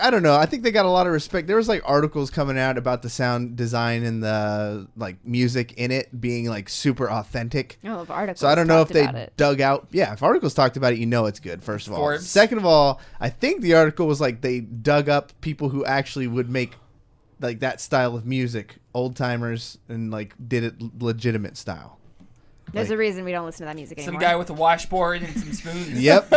Speaker 1: I don't know. I think they got a lot of respect. There was articles coming out about the sound design and the music in it being super authentic.
Speaker 3: Oh, if articles
Speaker 1: So I don't know if
Speaker 3: talked
Speaker 1: they
Speaker 3: about it.
Speaker 1: dug out. Yeah, if articles talked about it, you know it's good. First of all.
Speaker 2: Forbes.
Speaker 1: Second of all, I think the article was they dug up people who actually would make that style of music, old timers, and did it legitimate style.
Speaker 3: There's a reason we don't listen to that music
Speaker 2: Some
Speaker 3: anymore.
Speaker 2: guy with a washboard and some spoons.
Speaker 1: Yep.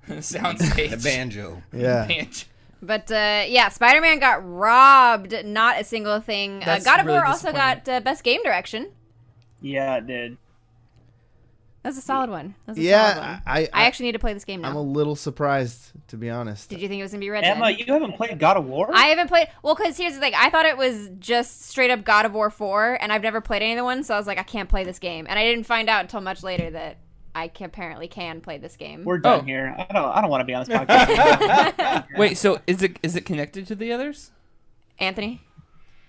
Speaker 2: Soundstage.
Speaker 4: The banjo.
Speaker 1: Yeah.
Speaker 2: Banjo.
Speaker 3: But yeah, Spider-Man got robbed. Not a single thing.
Speaker 2: That's
Speaker 3: God of
Speaker 2: really
Speaker 3: War also got Best Game Direction.
Speaker 5: Yeah, it did.
Speaker 3: That's a solid one. That's a solid
Speaker 1: Yeah,
Speaker 3: one.
Speaker 1: I
Speaker 3: I actually need to play this game now.
Speaker 1: I'm a little surprised, to be honest.
Speaker 3: Did you think it was gonna be Red
Speaker 5: Emma,
Speaker 3: Dead?
Speaker 5: you haven't played God of War?
Speaker 3: I haven't played. Well, because here's the thing. I thought it was just straight up God of War 4, and I've never played any of the ones, so I was like, I can't play this game. And I didn't find out until much later that I apparently can play this game.
Speaker 5: We're done
Speaker 2: Oh.
Speaker 5: here. I don't want to be on this podcast.
Speaker 2: Wait, so is it connected to the others?
Speaker 3: Anthony?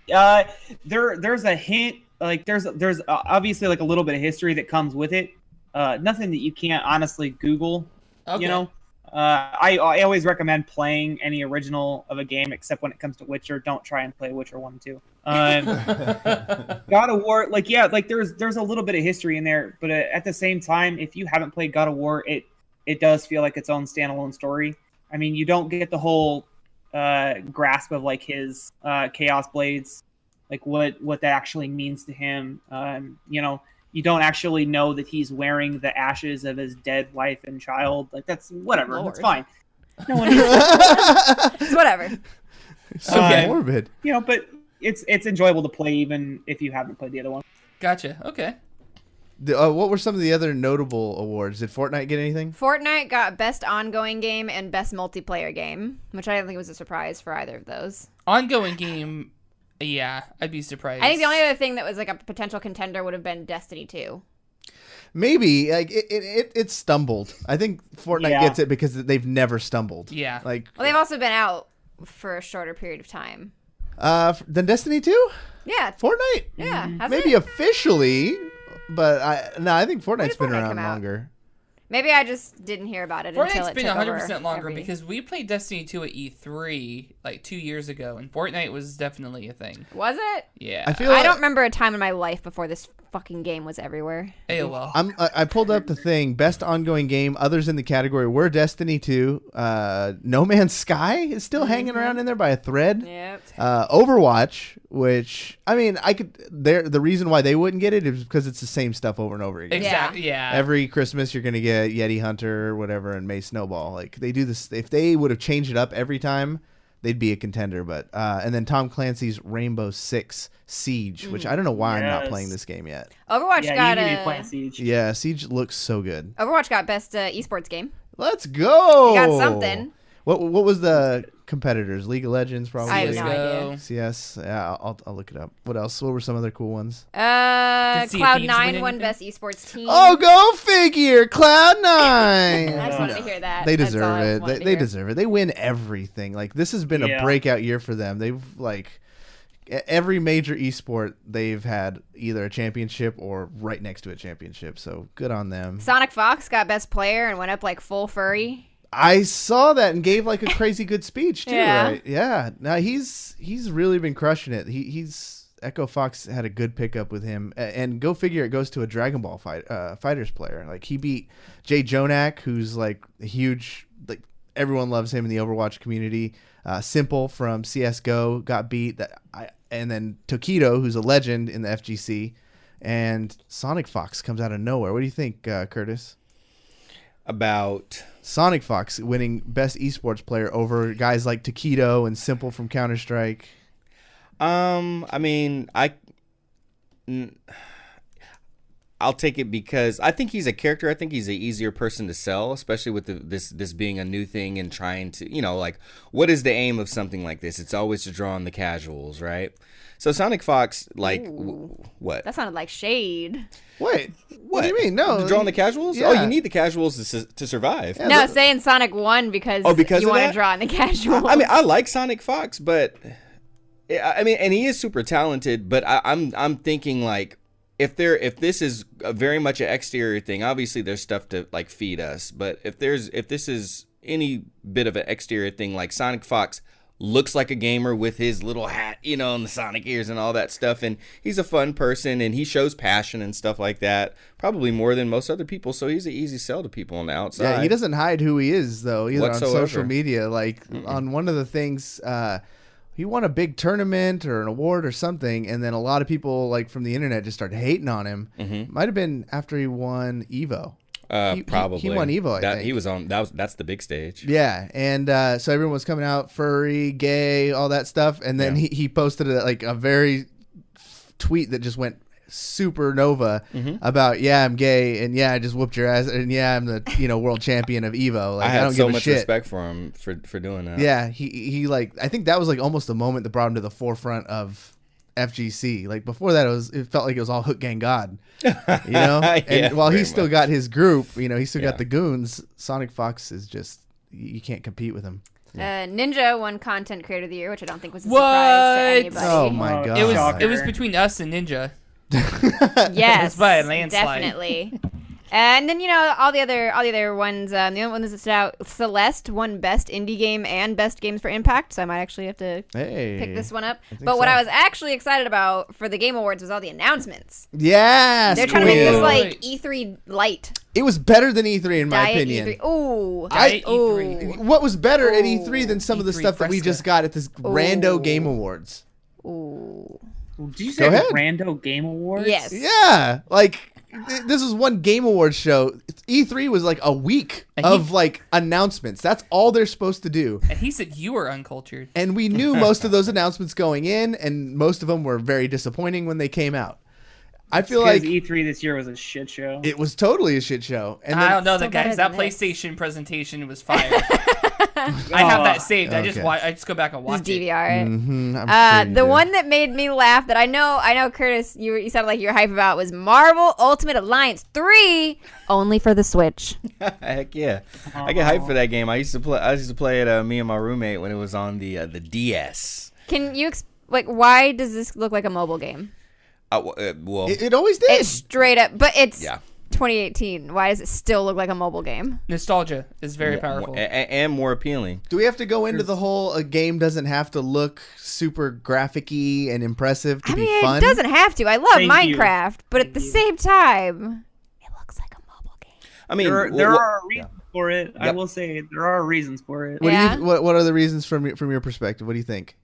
Speaker 5: There's a hint. There's obviously a little bit of history that comes with it. Nothing that you can't honestly Google.
Speaker 2: Okay.
Speaker 5: You know, I always recommend playing any original of a game, except when it comes to Witcher. Don't try and play Witcher 1 and 2. God of War, there's a little bit of history in there, but at the same time, if you haven't played God of War, it does feel like its own standalone story. I mean, you don't get the whole grasp of his Chaos Blades, what that actually means to him. You don't actually know that he's wearing the ashes of his dead wife and child. That's whatever.
Speaker 3: Lord.
Speaker 5: That's fine. No one needs
Speaker 3: It's whatever.
Speaker 1: So
Speaker 2: Okay.
Speaker 1: morbid.
Speaker 5: but it's enjoyable to play even if you haven't played the other one.
Speaker 2: Gotcha. Okay.
Speaker 1: What were some of the other notable awards? Did Fortnite get anything?
Speaker 3: Fortnite got Best Ongoing Game and Best Multiplayer Game, which I don't think was a surprise for either of those.
Speaker 2: Ongoing game. Yeah, I'd be surprised.
Speaker 3: I think the only other thing that was a potential contender would have been Destiny 2.
Speaker 1: Maybe it stumbled. I think Fortnite
Speaker 5: Yeah.
Speaker 1: gets it because they've never stumbled.
Speaker 2: Yeah.
Speaker 3: Well, they've also been out for a shorter period of time.
Speaker 1: Then Destiny 2?
Speaker 3: Yeah.
Speaker 1: Fortnite?
Speaker 3: Yeah. Has
Speaker 1: Maybe
Speaker 3: it?
Speaker 1: officially, but I think Fortnite's
Speaker 3: When
Speaker 1: been
Speaker 3: did Fortnite
Speaker 1: around
Speaker 3: come out?
Speaker 1: longer.
Speaker 3: Maybe I just didn't hear about it until
Speaker 2: Fortnite's
Speaker 3: it
Speaker 2: been
Speaker 3: took
Speaker 2: 100%
Speaker 3: over
Speaker 2: longer
Speaker 3: every-
Speaker 2: because we played Destiny 2 at E3 2 years ago, and Fortnite was definitely a thing.
Speaker 3: Was it?
Speaker 2: Yeah.
Speaker 1: I feel
Speaker 3: I
Speaker 1: like-
Speaker 3: don't remember a time in my life before this fucking game was everywhere.
Speaker 2: AOL.
Speaker 1: I pulled up the thing. Best ongoing game. Others in the category were Destiny 2. No Man's Sky is still hanging around in there by a thread.
Speaker 3: Yep.
Speaker 1: Overwatch, which I mean, the reason why they wouldn't get it is because it's the same stuff over and over again.
Speaker 2: Exactly. Yeah.
Speaker 1: Every Christmas you're gonna get Yeti Hunter or whatever and May Snowball. Like they do this. If they would have changed it up every time, they'd be a contender. But and then Tom Clancy's Rainbow Six Siege, which I don't know why I'm not playing this game yet.
Speaker 3: Overwatch got
Speaker 5: you need to be playing Siege.
Speaker 1: Yeah, Siege looks so good.
Speaker 3: Overwatch got best esports game.
Speaker 1: Let's go.
Speaker 3: They got something.
Speaker 1: What was the competitors? League of Legends, probably.
Speaker 3: I have no idea.
Speaker 1: CS. Yeah, I'll look it up. What else? What were some other cool ones?
Speaker 2: Did Sea of Thieves
Speaker 3: Cloud9
Speaker 2: win
Speaker 3: won
Speaker 2: anything?
Speaker 3: best esports team.
Speaker 1: Oh, go figure! Cloud9.
Speaker 3: I just wanted to hear that.
Speaker 1: They
Speaker 3: That's all
Speaker 1: deserve
Speaker 3: I
Speaker 1: it.
Speaker 3: wanted to
Speaker 1: They
Speaker 3: hear.
Speaker 1: deserve it. They win everything. Like this has been a
Speaker 5: Yeah.
Speaker 1: breakout year for them. They've like every major esport they've had either a championship or right next to a championship. So good on them.
Speaker 3: SonicFox got best player and went up like full furry.
Speaker 1: I saw that and gave like a crazy good speech too.
Speaker 3: Yeah.
Speaker 1: Right? Yeah. Now he's really been crushing it. He's Echo Fox had a good pickup with him, and go figure it goes to a Dragon Ball fighters player. Like he beat Jay Jonak, who's like a huge, like everyone loves him in the Overwatch community. Simple from CS:GO got beat. And then Tokido, who's a legend in the FGC, and SonicFox comes out of nowhere. What do you think, Curtis?
Speaker 4: About
Speaker 1: SonicFox winning best esports player over guys like Tokido and Simple from Counter-Strike.
Speaker 4: I mean, I'll take it because I think he's a character. I think he's an easier person to sell, especially with this being a new thing and trying to, like, what is the aim of something like this? It's always to draw on the casuals, right? So SonicFox, like, what?
Speaker 3: That sounded like shade.
Speaker 1: Wait, what do you mean? No,
Speaker 4: To draw on the casuals?
Speaker 1: Yeah.
Speaker 4: Oh, you need the casuals to survive.
Speaker 1: Yeah,
Speaker 3: No, saying Sonic won because,
Speaker 4: because
Speaker 3: you
Speaker 4: of
Speaker 3: want to
Speaker 4: that?
Speaker 3: draw on the casuals.
Speaker 4: I mean, I like SonicFox, but I mean, and he is super talented. But I'm thinking like, if this is very much an exterior thing, obviously there's stuff to like feed us. But if this is any bit of an exterior thing, like SonicFox looks like a gamer with his little hat, and the Sonic ears and all that stuff, and he's a fun person and he shows passion and stuff like that, probably more than most other people. So he's an easy sell to people on the outside.
Speaker 1: Yeah, he doesn't hide who he is though, either
Speaker 4: Whatsoever.
Speaker 1: on social media. Like on one of the things, he won a big tournament or an award or something, and then a lot of people like from the internet just started hating on him. Might have been after he won Evo.
Speaker 4: Probably
Speaker 1: he won Evo. I think
Speaker 4: he was on. That's the big stage.
Speaker 1: Yeah, and so everyone was coming out furry, gay, all that stuff, and then he posted a very tweet that just went supernova about I'm gay and I just whooped your ass and I'm the
Speaker 4: world
Speaker 1: champion of Evo. Like
Speaker 4: I had
Speaker 1: don't
Speaker 4: so
Speaker 1: give a
Speaker 4: much
Speaker 1: shit.
Speaker 4: respect for him for doing that.
Speaker 1: Yeah, he like I think that was like almost the moment that brought him to the forefront of FGC. Like before that, it felt like it was all Hook Gang God, And while he's still got his group, he's still got the goons. SonicFox is just you can't compete with him.
Speaker 3: Ninja won Content Creator of the Year, which I don't think was a surprise to anybody.
Speaker 1: Oh my god!
Speaker 2: It was between us and Ninja.
Speaker 3: Yes,
Speaker 2: It's by a landslide.
Speaker 3: definitely. And then all the other ones. The only one that stood out, Celeste won Best Indie Game and Best Games for Impact. So I might actually have to pick this one up. But what I was actually excited about for the Game Awards was all the announcements.
Speaker 1: Yes,
Speaker 3: They're trying to make this like E3 light.
Speaker 1: It was better than E3 in my
Speaker 3: Diet
Speaker 1: opinion.
Speaker 3: E3. Ooh,
Speaker 2: Diet
Speaker 3: ooh.
Speaker 2: E3.
Speaker 1: What was better at E3 than some of the
Speaker 2: E3
Speaker 1: stuff that we
Speaker 2: Fresca.
Speaker 1: just got at this Rando Game Awards?
Speaker 3: Ooh.
Speaker 5: Did you
Speaker 1: Go
Speaker 5: say
Speaker 1: ahead.
Speaker 5: Rando Game Awards?
Speaker 3: Yes.
Speaker 1: Yeah, like this is one Game Awards show. E3 was like a week of like announcements. That's all they're supposed to do.
Speaker 2: And he said you were uncultured.
Speaker 1: And we knew most of those announcements going in, and most of them were very disappointing when they came out. I feel like
Speaker 5: E3 this year was a shit show.
Speaker 1: it was totally a shit show. And
Speaker 2: I don't know,
Speaker 3: Still
Speaker 2: the guys.
Speaker 3: better
Speaker 2: That
Speaker 3: than this.
Speaker 2: PlayStation presentation was fire. I have that saved. I just go back and watch
Speaker 3: Just
Speaker 2: it.
Speaker 3: DVR it.
Speaker 1: I'm sure you
Speaker 3: The
Speaker 1: do.
Speaker 3: one that made me laugh that I know, Curtis, you sounded like you were hype about was Marvel Ultimate Alliance 3, only for the Switch.
Speaker 4: Heck yeah! I get hyped for that game. I used to play it. Me and my roommate when it was on the DS.
Speaker 3: Can you why does this look like a mobile game?
Speaker 4: Well,
Speaker 1: It always did.
Speaker 3: It's straight up, but it's
Speaker 4: yeah.
Speaker 3: 2018. Why does it still look like a mobile game?
Speaker 2: Nostalgia is very powerful.
Speaker 4: And more appealing.
Speaker 1: Do we have to go into the whole a game doesn't have to look super graphic-y and impressive to be fun?
Speaker 3: It doesn't have to. I love Minecraft, but at the same time, it looks like a mobile game.
Speaker 4: I mean,
Speaker 5: there are reasons for it. Yep. I will say there are reasons for it.
Speaker 1: What are the reasons from your perspective? What do you think?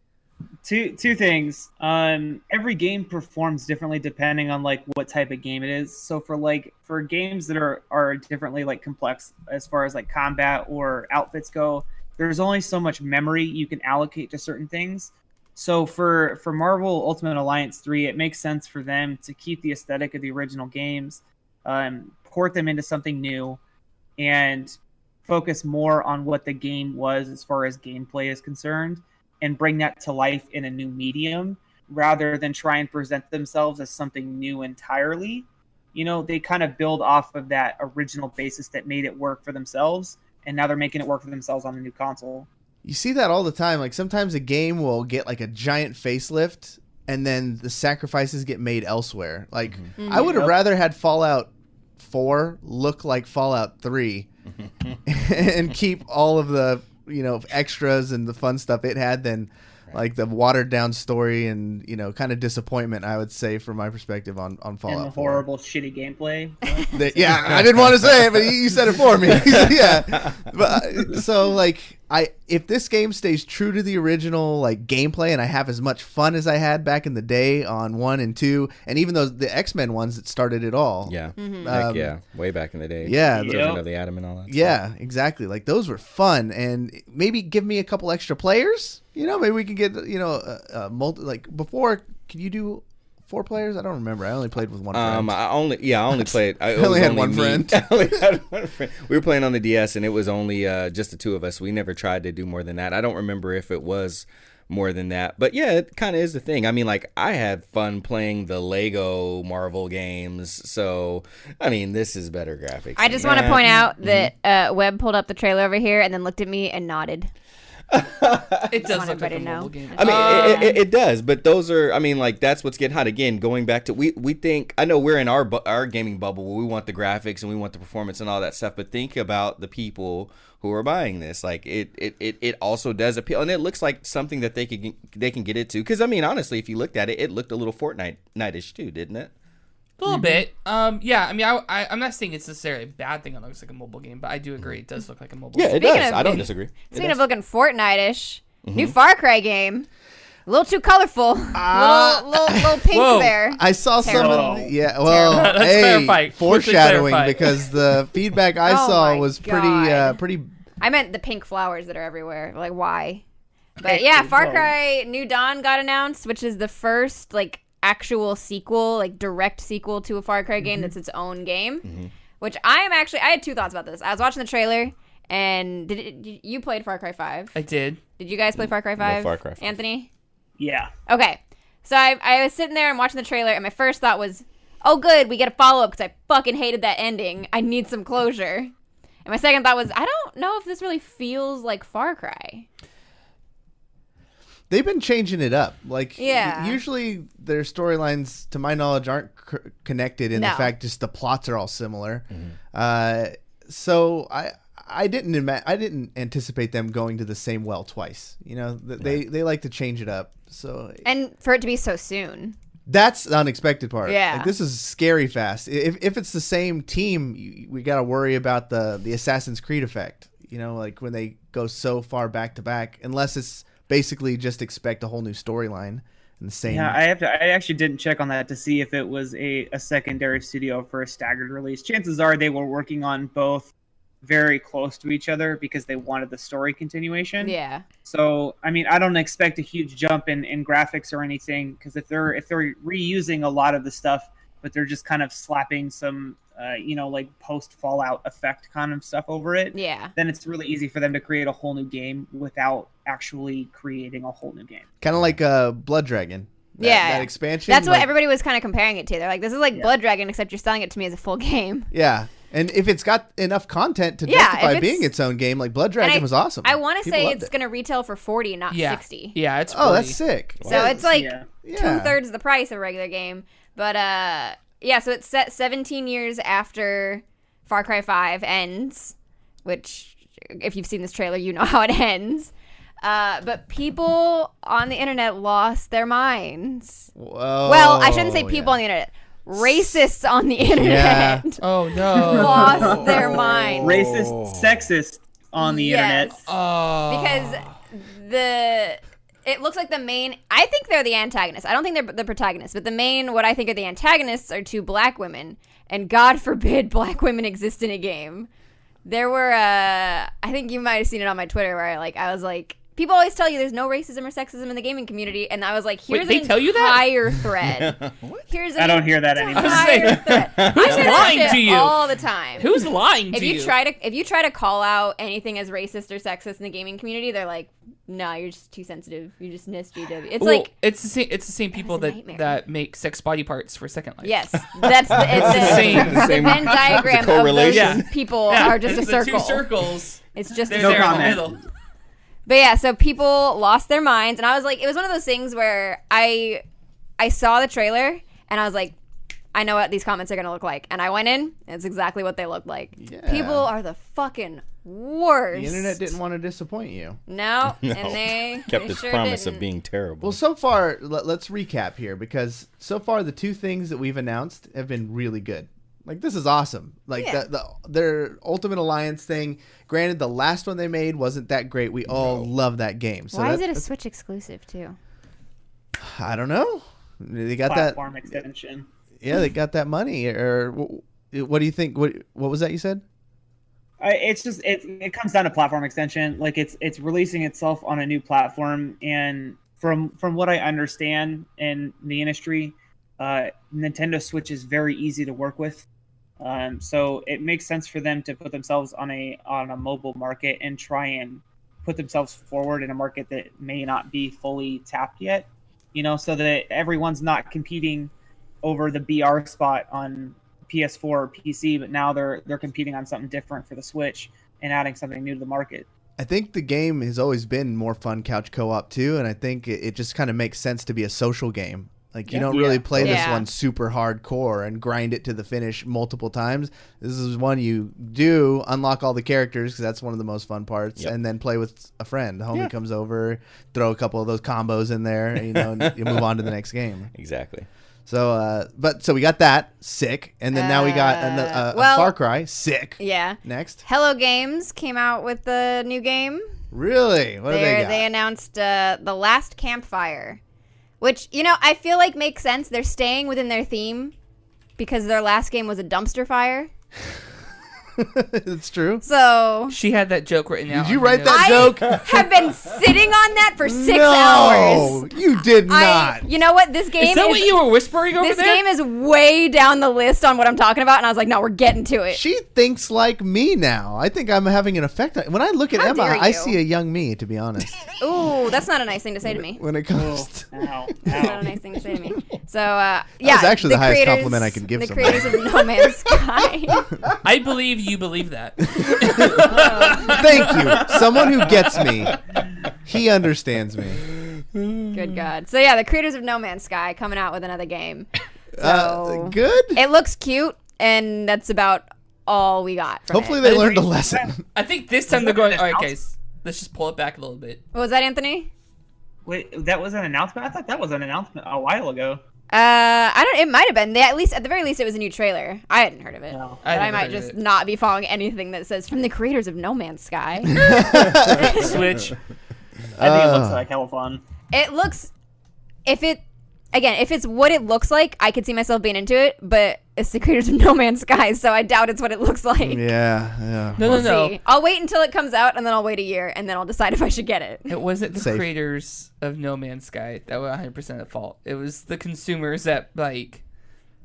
Speaker 5: Two things. Every game performs differently depending on like what type of game it is. So for games that are differently like complex as far as like combat or outfits go, there's only so much memory you can allocate to certain things. So for Marvel Ultimate Alliance 3, it makes sense for them to keep the aesthetic of the original games, port them into something new, and focus more on what the game was as far as gameplay is concerned, and bring that to life in a new medium rather than try and present themselves as something new entirely. You know, they kind of build off of that original basis that made it work for themselves, and now they're making it work for themselves on the new console.
Speaker 1: You see that all the time. Like sometimes a game will get like a giant facelift and then the sacrifices get made elsewhere. Like I would have rather had Fallout 4 look like Fallout 3 and keep all of the extras and the fun stuff it had than like the watered down story and kind of disappointment, I would say, from my perspective on Fallout.
Speaker 5: And the horrible shitty gameplay.
Speaker 1: Yeah, I didn't want to say it, but you said it for me. Yeah, but so like if this game stays true to the original like gameplay and I have as much fun as I had back in the day on 1 and 2, and even those the X-Men ones that started it all.
Speaker 4: Yeah, way back in the day.
Speaker 1: Yeah,
Speaker 4: Children of the Atom and all that.
Speaker 1: Yeah,
Speaker 4: stuff.
Speaker 1: Exactly. Like those were fun, and maybe give me a couple extra players. Maybe we can get like before. Can you do 4 players? I don't remember. I only played with one friend.
Speaker 4: I only played. I
Speaker 1: only had one friend.
Speaker 4: I only had one friend. We were playing on the DS, and it was only just the 2 of us. We never tried to do more than that. I don't remember if it was more than that, but yeah, it kind of is the thing. I mean, like I had fun playing the Lego Marvel games, so I mean, this is better graphics.
Speaker 3: I just want to point out that Webb pulled up the trailer over here and then looked at me and nodded.
Speaker 2: It does look like a mobile game.
Speaker 4: I mean, it does, but those are, I mean, like that's what's getting hot. Again, going back to we think, I know we're in our gaming bubble where we want the graphics and we want the performance and all that stuff, but think about the people who are buying this. Like it also does appeal, and it looks like something that they can get into. Because I mean, honestly, if you looked at it, it looked a little Fortnite-ish too, didn't it?
Speaker 2: A little bit. Yeah, I mean, I'm not saying it's necessarily a bad thing. It looks like a mobile game, but I do agree it does look like a mobile game.
Speaker 4: Yeah, it does. I don't disagree.
Speaker 3: Speaking of looking Fortnite-ish, new Far Cry game. A little too colorful. Little pink there.
Speaker 1: I saw
Speaker 5: Terrible.
Speaker 1: some. Yeah, well,
Speaker 2: Let's
Speaker 1: hey,
Speaker 2: clarify.
Speaker 1: foreshadowing
Speaker 2: Clarify.
Speaker 1: because the feedback I saw was pretty.
Speaker 3: I meant the pink flowers that are everywhere. Like, why? But yeah, Far Cry New Dawn got announced, which is the first like actual sequel, like direct sequel to a Far Cry game that's its own game. Which I had 2 thoughts about this. I was watching the trailer, and you played Far Cry 5?
Speaker 2: I did.
Speaker 3: Did you guys play Far Cry 5?
Speaker 4: No, Far Cry 5.
Speaker 3: Anthony?
Speaker 5: Yeah.
Speaker 3: Okay. So I was sitting there and watching the trailer, and my first thought was, oh good, we get a follow-up because I fucking hated that ending. I need some closure. And my second thought was, I don't know if this really feels like Far Cry.
Speaker 1: They've been changing it up. Like,
Speaker 3: yeah.
Speaker 1: Usually their storylines, to my knowledge, aren't connected in the fact just the plots are all similar. So I didn't anticipate them going to the same well twice. They like to change it up. So
Speaker 3: and for it to be so soon.
Speaker 1: That's the unexpected part.
Speaker 3: Yeah.
Speaker 1: Like, this is scary fast. If it's the same team, we got to worry about the Assassin's Creed effect. Like when they go so far back to back, unless it's basically just expect a whole new storyline and the same.
Speaker 5: Yeah, I actually didn't check on that to see if it was a secondary studio for a staggered release. Chances are they were working on both very close to each other because they wanted the story continuation.
Speaker 3: Yeah. So
Speaker 5: I mean, I don't expect a huge jump in graphics or anything, because if they're reusing a lot of the stuff, but they're just kind of slapping some like post Fallout effect kind of stuff over it.
Speaker 3: Yeah. Then
Speaker 5: it's really easy for them to create a whole new game without actually creating a whole new game.
Speaker 1: Kind of like Blood Dragon. That expansion.
Speaker 3: That's what everybody was kind of comparing it to. They're like, this is like Blood Dragon, except you're selling it to me as a full game.
Speaker 1: Yeah. And if it's got enough content to justify being its own game, like Blood Dragon was awesome.
Speaker 3: I want to say it's going to retail for $40, not $60.
Speaker 2: Yeah, it's $40.
Speaker 1: Oh, that's sick.
Speaker 3: So it's like 2/3 the price of a regular game. But so it's set 17 years after Far Cry 5 ends, which, if you've seen this trailer, you know how it ends. But people on the internet lost their minds.
Speaker 1: Whoa,
Speaker 3: well, I shouldn't say people on the internet. Racists on the internet.
Speaker 1: Yeah.
Speaker 2: Oh no.
Speaker 3: Lost their minds.
Speaker 5: Racist, sexist on the internet.
Speaker 2: Oh.
Speaker 3: Because it looks like the main. I think they're the antagonists. I don't think they're the protagonists. But what I think are the antagonists are two black women. And God forbid black women exist in a game. There were, I think you might have seen it on my Twitter where I was like, people always tell you there's no racism or sexism in the gaming community, and I was like, here's an entire thread.
Speaker 5: I don't hear that anymore.
Speaker 2: Who's lying to you?
Speaker 3: All the time.
Speaker 2: Who's lying
Speaker 3: if
Speaker 2: to
Speaker 3: you
Speaker 2: you?
Speaker 3: If you try to call out anything as racist or sexist in the gaming community, they're like, no, you're just too sensitive. You just missed GW.
Speaker 2: It's the same people that make sex body parts for Second Life.
Speaker 3: Yes, that's the
Speaker 2: same
Speaker 3: Venn diagram of those people are just a circle.
Speaker 2: The two circles.
Speaker 3: It's just
Speaker 2: They're
Speaker 3: a circle.
Speaker 2: there in the middle.
Speaker 3: But yeah, so people lost their minds, and I was like, it was one of those things where I saw the trailer, and I was like, I know what these comments are going to look like. And I went in, and it's exactly what they look like. Yeah. People are the fucking worst.
Speaker 1: The internet didn't want to disappoint you.
Speaker 3: No. And they
Speaker 4: kept its promise of being terrible.
Speaker 1: Well, so far, let's recap here, because so far the two things that we've announced have been really good. Like, this is awesome. Like, their Ultimate Alliance thing, granted, the last one they made wasn't that great. We all love that game. So
Speaker 3: why is it a Switch exclusive, too?
Speaker 1: I don't know. They got
Speaker 5: platform extension.
Speaker 1: Yeah, they got that money. Or what do you think? What was that you said?
Speaker 5: It's just it comes down to platform extension. Like, it's releasing itself on a new platform, and from what I understand in the industry, Nintendo Switch is very easy to work with. So it makes sense for them to put themselves on a mobile market and try and put themselves forward in a market that may not be fully tapped yet. So that everyone's not competing over the BR spot on PS4 or PC, but now they're competing on something different for the Switch and adding something new to the market.
Speaker 1: I think the game has always been more fun couch co-op too, and I think it just kind of makes sense to be a social game. Like, you don't really play this one super hardcore and grind it to the finish multiple times. This is one you do unlock all the characters, because that's one of the most fun parts, and then play with a friend. The homie comes over, throw a couple of those combos in there, and you move on to the next game.
Speaker 4: Exactly.
Speaker 1: So, so we got that, sick, and then now we got a Far Cry, sick.
Speaker 3: Yeah.
Speaker 1: Next,
Speaker 3: Hello Games came out with the new game.
Speaker 1: Really? What do they got?
Speaker 3: They announced The Last Campfire, which, I feel like makes sense. They're staying within their theme because their last game was a dumpster fire.
Speaker 1: It's true.
Speaker 3: So
Speaker 2: she had that joke written out.
Speaker 1: Did you write that joke?
Speaker 3: I have been sitting on that for 6 hours.
Speaker 1: No, you did not.
Speaker 3: You know what? This game
Speaker 2: is that what you were whispering over there?
Speaker 3: This game is way down the list on what I'm talking about, and I was like, no, we're getting to it.
Speaker 1: She thinks like me now. I think I'm having an effect on. When I look at Emma, I see a young me, to be honest.
Speaker 3: Ooh, that's not a nice thing to say to me.
Speaker 1: When it comes
Speaker 3: That's not a nice thing to say to me. So,
Speaker 1: that was actually the highest compliment I could give someone.
Speaker 3: The creators of No Man's Sky.
Speaker 2: I believe you believe that.
Speaker 1: Thank you. Someone who gets me. He understands me.
Speaker 3: Good God. So yeah, the creators of No Man's Sky coming out with another game. So,
Speaker 1: good.
Speaker 3: It looks cute, and that's about all we got from
Speaker 1: Hopefully they learned a lesson.
Speaker 2: I think this time they're going, all right, guys, let's just pull it back a little bit.
Speaker 3: What was that, Anthony?
Speaker 5: Wait, that was an announcement? I thought that was an announcement a while ago.
Speaker 3: It might have been. At the very least, it was a new trailer. I hadn't heard of it.
Speaker 5: No.
Speaker 3: But I might just not be following anything that says from the creators of No Man's Sky.
Speaker 2: Switch.
Speaker 5: I think it looks like hella fun.
Speaker 3: It looks, if it's what it looks like, I could see myself being into it, but it's the creators of No Man's Sky, so I doubt it's what it looks like.
Speaker 1: Yeah.
Speaker 2: No.
Speaker 3: See. I'll wait until it comes out, and then I'll wait a year, and then I'll decide if I should get it.
Speaker 2: It wasn't the creators of No Man's Sky that were 100% at fault. It was the consumers that, like,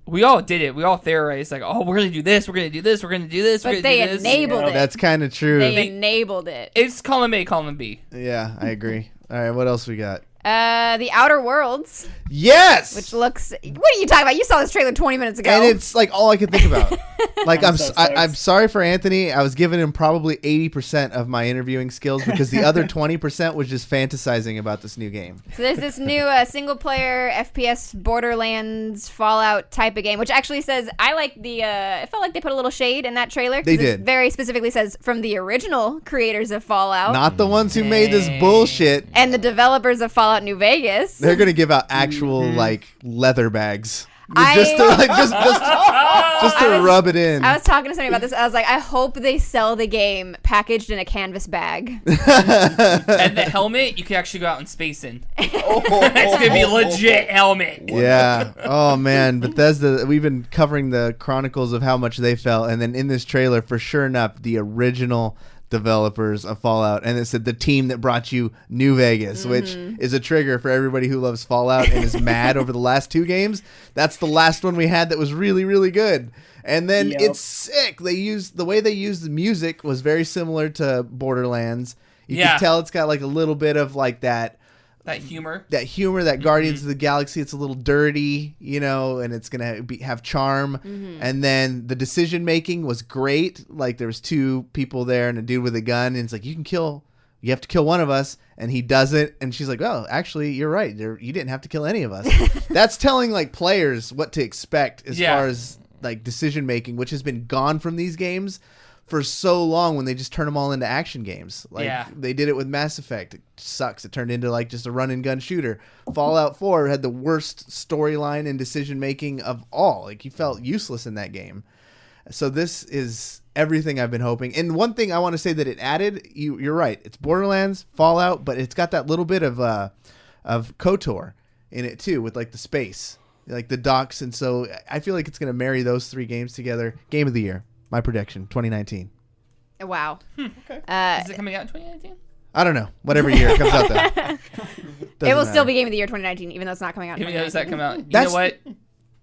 Speaker 2: we all did it. We all theorized, like, oh, we're going to do this, we're going to do this, we're going to do this, we're going to do this.
Speaker 3: But they enabled it.
Speaker 1: That's kind of true.
Speaker 3: They enabled it.
Speaker 2: It's column A, column B.
Speaker 1: Yeah, I agree. All right, what else we got?
Speaker 3: The Outer Worlds.
Speaker 1: Yes.
Speaker 3: Which looks. What are you talking about? You saw this trailer 20 minutes ago.
Speaker 1: And it's like all I could think about. Like I'm sorry for Anthony. I was giving him probably 80% of my interviewing skills because the other 20% was just fantasizing about this new game.
Speaker 3: So there's this new single player FPS Borderlands Fallout type of game, which actually says I like the. It felt like they put a little shade in that trailer.
Speaker 1: They did.
Speaker 3: It very specifically says from the original creators of Fallout,
Speaker 1: not the ones who made this bullshit,
Speaker 3: and the developers of Fallout New Vegas.
Speaker 1: They're gonna give out actual like leather bags. Just to rub it in.
Speaker 3: I was talking to somebody about this. I was like, I hope they sell the game packaged in a canvas bag.
Speaker 2: And the helmet, you can actually go out in space in. It's going to be a legit helmet.
Speaker 1: Yeah. Oh, man. Bethesda, we've been covering the chronicles of how much they fell. And then in this trailer, for sure enough, the original developers of Fallout, and it said the team that brought you New Vegas, which is a trigger for everybody who loves Fallout and is mad over the last 2 games. That's the last one we had that was really, really good. And then it's sick. The way they used the music was very similar to Borderlands. You can tell it's got like a little bit of like that
Speaker 2: humor,
Speaker 1: that Guardians of the Galaxy. It's a little dirty, and it's gonna have charm. And then the decision making was great. Like there was 2 people there and a dude with a gun, and it's like you have to kill one of us, and he doesn't. And she's like, "Oh, actually, you're right. You didn't have to kill any of us." That's telling like players what to expect as far as like decision making, which has been gone from these games for so long when they just turn them all into action games. Like they did it with Mass Effect. It sucks. It turned into like just a run and gun shooter. Fallout 4 had the worst storyline and decision making of all. Like you felt useless in that game. So this is everything I've been hoping. And one thing I want to say that it added, you're right. It's Borderlands, Fallout, but it's got that little bit of KOTOR in it too, with like the space, like the docks. And so I feel like it's going to marry those 3 games together. Game of the year. My prediction, 2019.
Speaker 3: Wow.
Speaker 2: Okay. Is it coming out in 2019?
Speaker 1: I don't know. Whatever year it comes out though.
Speaker 3: It will still be Game of the Year 2019, even though it's not coming out in 2019.
Speaker 2: Does that come out? You know what?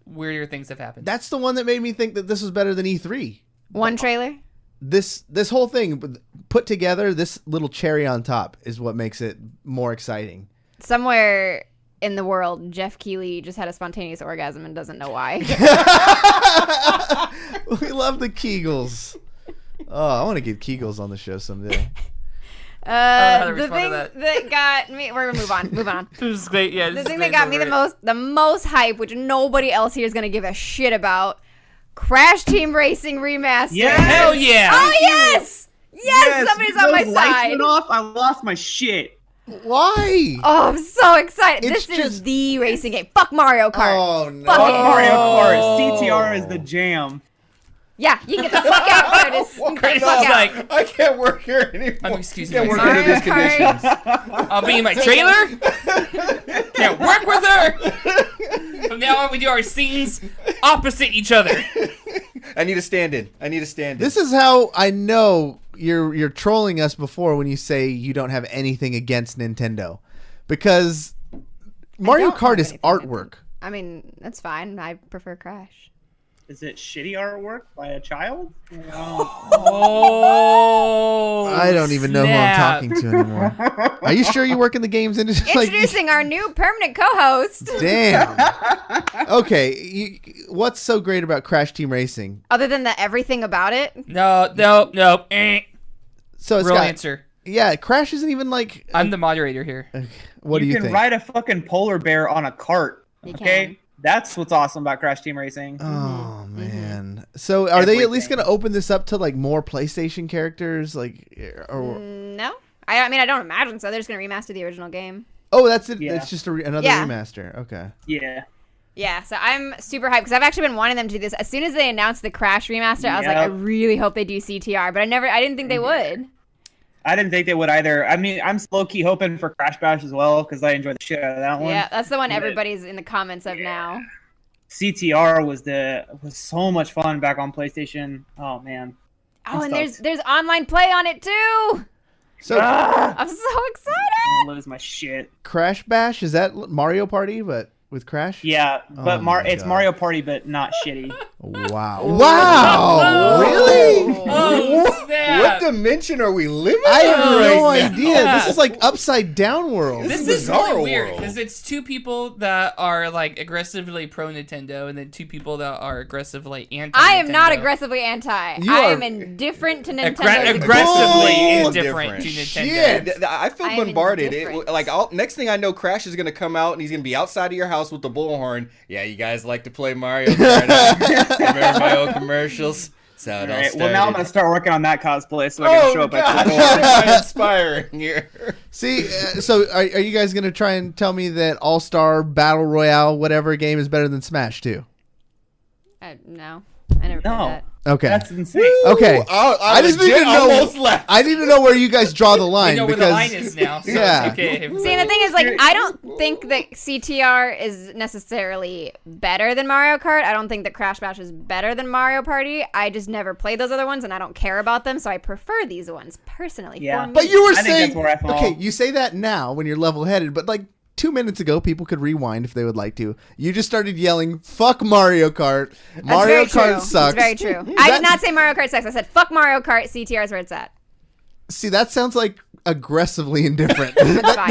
Speaker 2: Weirder things have happened.
Speaker 1: That's the one that made me think that this was better than E3.
Speaker 3: One trailer?
Speaker 1: This whole thing put together, this little cherry on top is what makes it more exciting.
Speaker 3: Somewhere in the world, Jeff Keighley just had a spontaneous orgasm and doesn't know why.
Speaker 1: We love the Kegels. Oh, I want to get Kegels on the show someday.
Speaker 3: The thing that got me, we're gonna move on.
Speaker 2: This is great. Yeah,
Speaker 3: the thing that got me the most hype, which nobody else here is gonna give a shit about, Crash Team Racing Remaster.
Speaker 5: Yeah,
Speaker 2: hell yeah!
Speaker 3: Oh yes, somebody's on my side.
Speaker 5: Went off, I lost my shit.
Speaker 1: Why?
Speaker 3: Oh, I'm so excited. This is the racing game. Fuck Mario Kart.
Speaker 1: Oh, no.
Speaker 3: Fuck
Speaker 5: Mario Kart. CTR is the jam.
Speaker 3: Yeah, you can get the fuck out, Curtis.
Speaker 2: Curtis is like,
Speaker 4: I can't work here anymore.
Speaker 2: Excuse me.
Speaker 4: Can't work under these conditions.
Speaker 2: I'll be in my trailer. Can't work with her. From now on, we do our scenes opposite each other.
Speaker 4: I need a stand-in.
Speaker 1: This is how I know you're trolling us before when you say you don't have anything against Nintendo, because Mario Kart is artwork.
Speaker 3: I mean, that's fine. I prefer Crash.
Speaker 5: Is it shitty artwork by a child?
Speaker 2: Oh,
Speaker 1: I don't even know who I'm talking to anymore. Are you sure you work in the games industry?
Speaker 3: Introducing our new permanent co-host.
Speaker 1: Damn. Okay, what's so great about Crash Team Racing?
Speaker 3: Other than everything about it?
Speaker 2: No.
Speaker 1: So it's
Speaker 2: real answer.
Speaker 1: Yeah, Crash isn't even like.
Speaker 2: I'm the moderator here.
Speaker 1: Okay. What do you think?
Speaker 5: You can ride a fucking polar bear on a cart. Okay. That's what's awesome about Crash Team Racing.
Speaker 1: Oh man! So are they at least going to open this up to like more PlayStation characters, like? Or...
Speaker 3: No, I mean I don't imagine so. They're just going to remaster the original game.
Speaker 1: Oh, that's it. Yeah. It's just another remaster. Okay.
Speaker 5: Yeah.
Speaker 3: Yeah, so I'm super hyped because I've actually been wanting them to do this. As soon as they announced the Crash remaster, I was like, I really hope they do CTR, but I didn't think they would.
Speaker 5: I didn't think they would either. I mean, I'm low-key hoping for Crash Bash as well because I enjoy the shit out of that one.
Speaker 3: Yeah, that's the one everybody's in the comments of now.
Speaker 5: CTR was so much fun back on PlayStation. Oh man.
Speaker 3: Oh, and there's online play on it too.
Speaker 1: So
Speaker 3: I'm so excited.
Speaker 5: I lose my shit.
Speaker 1: Crash Bash, is that Mario Party but with Crash?
Speaker 5: Yeah, but it's Mario Party but not shitty.
Speaker 1: Wow. Wow. Really?
Speaker 2: Oh, snap. Yeah.
Speaker 4: What dimension are we living in?
Speaker 1: I have no
Speaker 4: right now?
Speaker 1: idea. This is like upside down world.
Speaker 2: This is really weird because it's two people that are like aggressively pro Nintendo and then two people that are aggressively anti.
Speaker 3: I am not aggressively anti. I am indifferent to Nintendo.
Speaker 2: Aggressively indifferent to Nintendo.
Speaker 4: Shit, I feel bombarded. Next thing I know, Crash is gonna come out and he's gonna be outside of your house with the bullhorn. Yeah, you guys like to play Mario Kart? Remember my old commercials? So it all started.
Speaker 5: Well, now I'm gonna start working on that cosplay so I can show up at the
Speaker 4: door. Inspiring here.
Speaker 1: See, so are you guys gonna try and tell me that All-Star Battle Royale whatever game is better than Smash 2?
Speaker 3: No, I never played that.
Speaker 1: Okay,
Speaker 5: that's insane.
Speaker 1: Okay, I just need to know. I need to know where you guys draw the line.
Speaker 2: We know where the line is now. So
Speaker 1: yeah.
Speaker 2: Okay.
Speaker 3: See, the thing is, like, I don't think that CTR is necessarily better than Mario Kart. I don't think that Crash Bash is better than Mario Party. I just never played those other ones, and I don't care about them, so I prefer these ones personally.
Speaker 5: Yeah,
Speaker 1: but you were saying,
Speaker 5: think that's where I fall.
Speaker 1: Okay, you say that now when you're level-headed, but like 2 minutes ago, people could rewind if they would like to. You just started yelling, "Fuck Mario Kart! Mario Kart sucks."
Speaker 3: That's very true. I did not say Mario Kart sucks. I said fuck Mario Kart. CTR is where it's at.
Speaker 1: See, that sounds like aggressively indifferent.
Speaker 3: That's fine.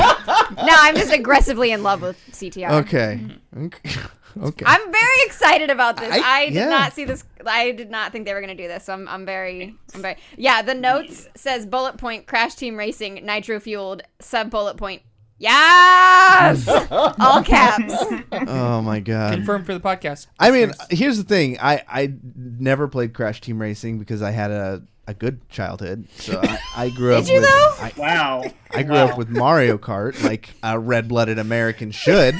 Speaker 3: No, I'm just aggressively in love with CTR.
Speaker 1: Okay.
Speaker 3: I'm very excited about this. I did not see this. I did not think they were going to do this. So I'm very. Yeah, the notes says bullet point Crash Team Racing Nitro fueled sub bullet point. Yes! All caps.
Speaker 1: Oh my god.
Speaker 2: Confirmed for the podcast.
Speaker 1: I mean, here's the thing. I never played Crash Team Racing because I had a good childhood. So I grew up
Speaker 3: Did you
Speaker 1: with
Speaker 3: though?
Speaker 5: Wow.
Speaker 1: I grew up with Mario Kart like a red-blooded American should.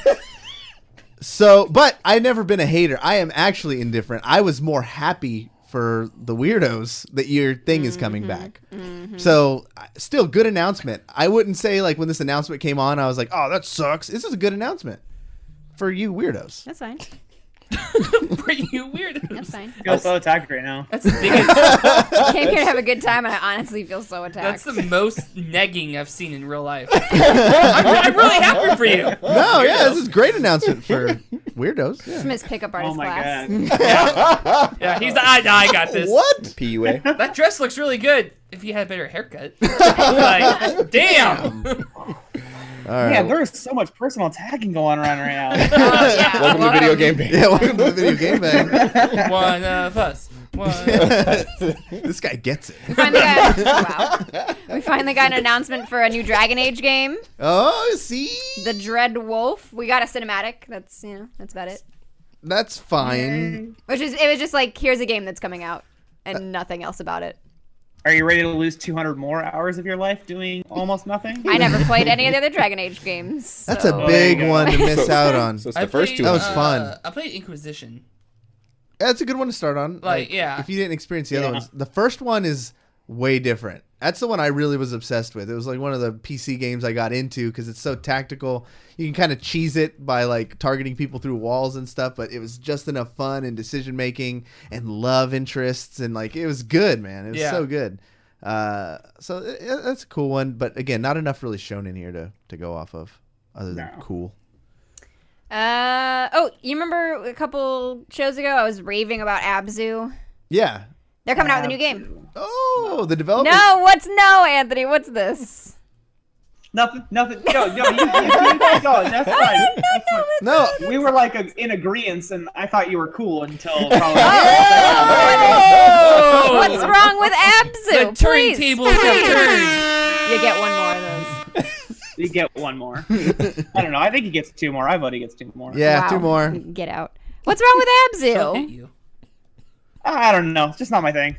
Speaker 1: So, but I've never been a hater. I am actually indifferent. I was more happy for the weirdos that your thing is coming back. So still good announcement. I wouldn't say like when this announcement came on, I was like, oh, that sucks. This is a good announcement for you weirdos.
Speaker 3: That's fine.
Speaker 2: For you weirdos.
Speaker 3: That's fine.
Speaker 5: I feel so attacked right now.
Speaker 2: That's the biggest.
Speaker 3: I came here to have a good time and I honestly feel so attacked.
Speaker 2: That's the most negging I've seen in real life. I'm really happy for you.
Speaker 1: No, yeah, this is a great announcement for weirdos. Yeah.
Speaker 3: From his pickup artist class.
Speaker 5: God.
Speaker 2: Yeah, he's the I got this.
Speaker 1: What?
Speaker 4: PUA.
Speaker 2: That dress looks really good if you had a better haircut. Like, damn.
Speaker 1: All right.
Speaker 5: Yeah, there's so much personal tagging going on right now.
Speaker 4: Welcome to Video Game Bang.
Speaker 1: Yeah, welcome to the Video Game Bang.
Speaker 2: One of us.
Speaker 1: This guy gets it.
Speaker 3: We finally got an announcement for a new Dragon Age game.
Speaker 1: Oh, see?
Speaker 3: The Dread Wolf. We got a cinematic. That's about it.
Speaker 1: That's fine.
Speaker 3: It was just like, here's a game that's coming out and nothing else about it.
Speaker 5: Are you ready to lose 200 more hours of your life doing almost nothing?
Speaker 3: I never played any of the other Dragon Age games. So.
Speaker 1: That's a big one to miss out on.
Speaker 4: So it's the first two.
Speaker 1: That was fun.
Speaker 2: I played Inquisition.
Speaker 1: That's a good one to start on.
Speaker 2: Yeah.
Speaker 1: If you didn't experience the other ones. The first one is way different. That's the one I really was obsessed with. It was like one of the PC games I got into because it's so tactical. You can kind of cheese it by like targeting people through walls and stuff, but it was just enough fun and decision making and love interests and like it was good, man. It was so good. So that's a cool one, but again, not enough really shown in here to go off of other than cool.
Speaker 3: You remember a couple shows ago I was raving about Abzu?
Speaker 1: Yeah.
Speaker 3: They're coming out with a new game.
Speaker 1: Oh, the developers.
Speaker 3: No, Anthony, what's this?
Speaker 5: Nothing. Yo, you keep going. That's fine.
Speaker 1: No,
Speaker 5: we were like in agreement, and I thought you were cool until probably.
Speaker 3: What's wrong with Abzu?
Speaker 2: The turntables have turned.
Speaker 3: You get one more of those.
Speaker 5: You get one more. I don't know. I think he gets 2 more. I vote he gets 2 more.
Speaker 1: Yeah, 2 more.
Speaker 3: Get out. What's wrong with Abzu?
Speaker 5: I don't know. It's just not my thing.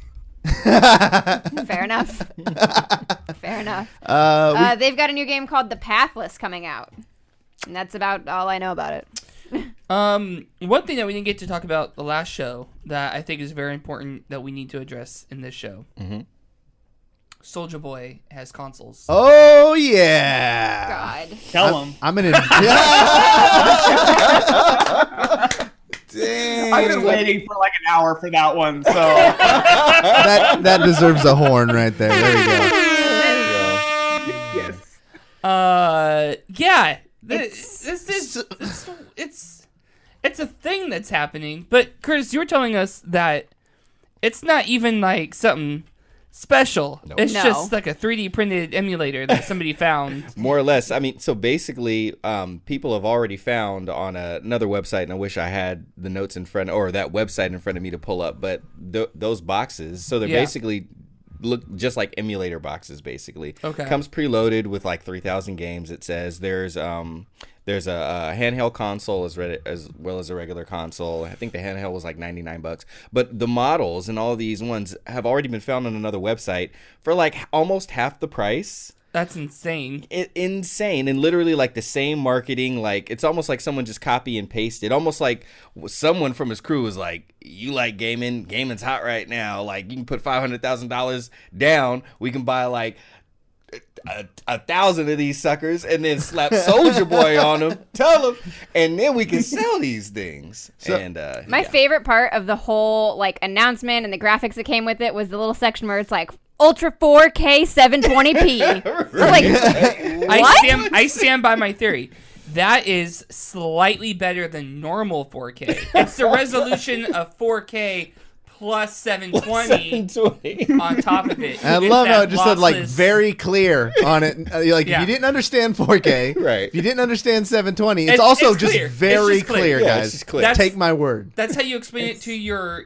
Speaker 3: Fair enough. They've got a new game called The Pathless coming out. And that's about all I know about it.
Speaker 2: One thing that we didn't get to talk about the last show that I think is very important that we need to address in this show. Soulja Boy has consoles.
Speaker 1: Oh, yeah.
Speaker 3: God.
Speaker 5: Tell him.
Speaker 1: I'm going Dang.
Speaker 5: I've been waiting for like an hour for that one, so.
Speaker 1: that deserves a horn right there. There you go.
Speaker 5: Yes.
Speaker 2: Yeah. It's a thing that's happening. But Curtis, you were telling us that it's not even like something special.
Speaker 4: No.
Speaker 2: It's
Speaker 3: No.
Speaker 2: just like a 3D printed emulator that somebody found.
Speaker 4: More or less. I mean, so basically, people have already found on another website, and I wish I had the notes in front, or that website in front of me to pull up, but those boxes, so they're basically look just like emulator boxes, basically.
Speaker 2: Okay.
Speaker 4: Comes preloaded with like 3,000 games, it says. There's a handheld console as well as a regular console. I think the handheld was like $99. But the models and all these ones have already been found on another website for like almost half the price.
Speaker 2: That's insane.
Speaker 4: Insane. And literally like the same marketing. Like it's almost like someone just copy and pasted. Almost like someone from his crew was like, you like gaming? Gaming's hot right now. Like you can put $500,000 down. We can buy like 1,000 of these suckers and then slap Soulja Boy on them, tell them, and then we can sell these things. So, and
Speaker 3: my favorite part of the whole like announcement and the graphics that came with it was the little section where it's like Ultra 4K 720p. I was like, what?
Speaker 2: I stand by my theory. That is slightly better than normal 4K. It's the resolution of 4K plus 720 on top of it.
Speaker 1: And I love how it just said like very clear on it. Like if you didn't understand 4K,
Speaker 4: right?
Speaker 1: If you didn't understand 720, it's also just
Speaker 2: clear.
Speaker 1: very
Speaker 2: just
Speaker 1: clear,
Speaker 4: yeah,
Speaker 1: guys.
Speaker 4: just clear.
Speaker 1: Take my word.
Speaker 2: That's how you explain it to your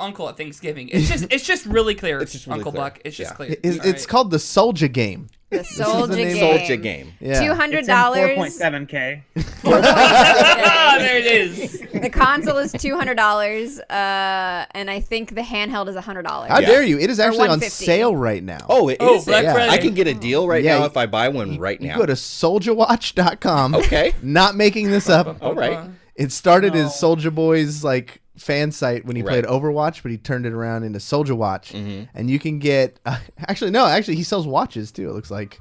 Speaker 2: uncle at Thanksgiving. It's just really clear.
Speaker 4: It's just really
Speaker 2: Uncle
Speaker 4: clear.
Speaker 2: Buck. It's just clear.
Speaker 1: It's called the Soulja Game.
Speaker 3: The
Speaker 4: Soulja Game.
Speaker 1: Yeah.
Speaker 3: $200.
Speaker 5: 4.7K.
Speaker 2: There it is.
Speaker 3: The console is $200, and I think the handheld is $100.
Speaker 1: How dare you? It is actually on
Speaker 3: $150.
Speaker 1: sale right now.
Speaker 4: Oh, it is.
Speaker 2: Black
Speaker 1: Friday.
Speaker 4: I can get a deal right
Speaker 1: Yeah,
Speaker 4: now if I buy one right now.
Speaker 1: You go to SouljaWatch.com.
Speaker 4: Okay.
Speaker 1: Not making this up.
Speaker 4: All right.
Speaker 1: It started as Soulja Boy's like fan site when he
Speaker 4: Right.
Speaker 1: played Overwatch, but he turned it around into Soulja Watch,
Speaker 4: Mm-hmm.
Speaker 1: and you can get. Actually, he sells watches too. It looks like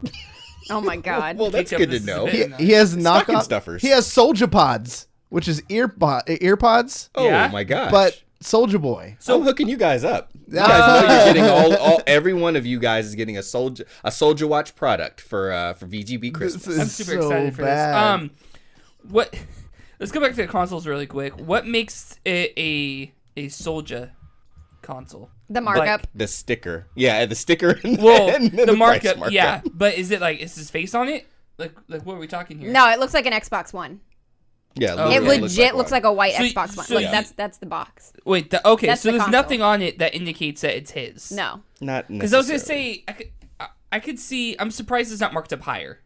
Speaker 3: Oh my god.
Speaker 4: Well, that's
Speaker 2: Ketchup,
Speaker 4: good to
Speaker 2: this is
Speaker 4: know.
Speaker 2: a bit-
Speaker 1: he has
Speaker 4: Stocking
Speaker 1: knockoff
Speaker 4: stuffers.
Speaker 1: He has Soulja Pods, which is earpods,
Speaker 4: Oh
Speaker 2: Yeah.
Speaker 4: my gosh.
Speaker 1: but Soulja Boy.
Speaker 4: So I'm hooking you guys up. You guys know you're getting every one of you guys is getting a Soulja Watch product for VGB Christmas.
Speaker 1: This
Speaker 2: I'm
Speaker 1: is
Speaker 2: super
Speaker 1: so
Speaker 2: excited for
Speaker 1: bad.
Speaker 2: this. What? Let's go back to the consoles really quick. What makes it a Soulja console?
Speaker 3: The markup.
Speaker 4: The sticker. Yeah, the sticker. And
Speaker 2: Well,
Speaker 4: and
Speaker 2: the
Speaker 4: price
Speaker 2: markup, yeah. But is it like, is his face on it? Like what are we talking here?
Speaker 3: No, it looks like an Xbox One.
Speaker 4: Yeah,
Speaker 2: Oh,
Speaker 3: It
Speaker 2: yeah,
Speaker 3: legit looks like a white
Speaker 2: So-
Speaker 3: Xbox One.
Speaker 2: so
Speaker 3: Like
Speaker 2: yeah.
Speaker 3: that's the box.
Speaker 2: Wait, okay,
Speaker 3: That's
Speaker 2: so
Speaker 3: the
Speaker 2: there's
Speaker 3: console.
Speaker 2: nothing on it that indicates that it's his.
Speaker 3: No.
Speaker 4: Not
Speaker 2: Because I was
Speaker 4: necessarily.
Speaker 2: going to say, I could see, I'm surprised it's not marked up higher.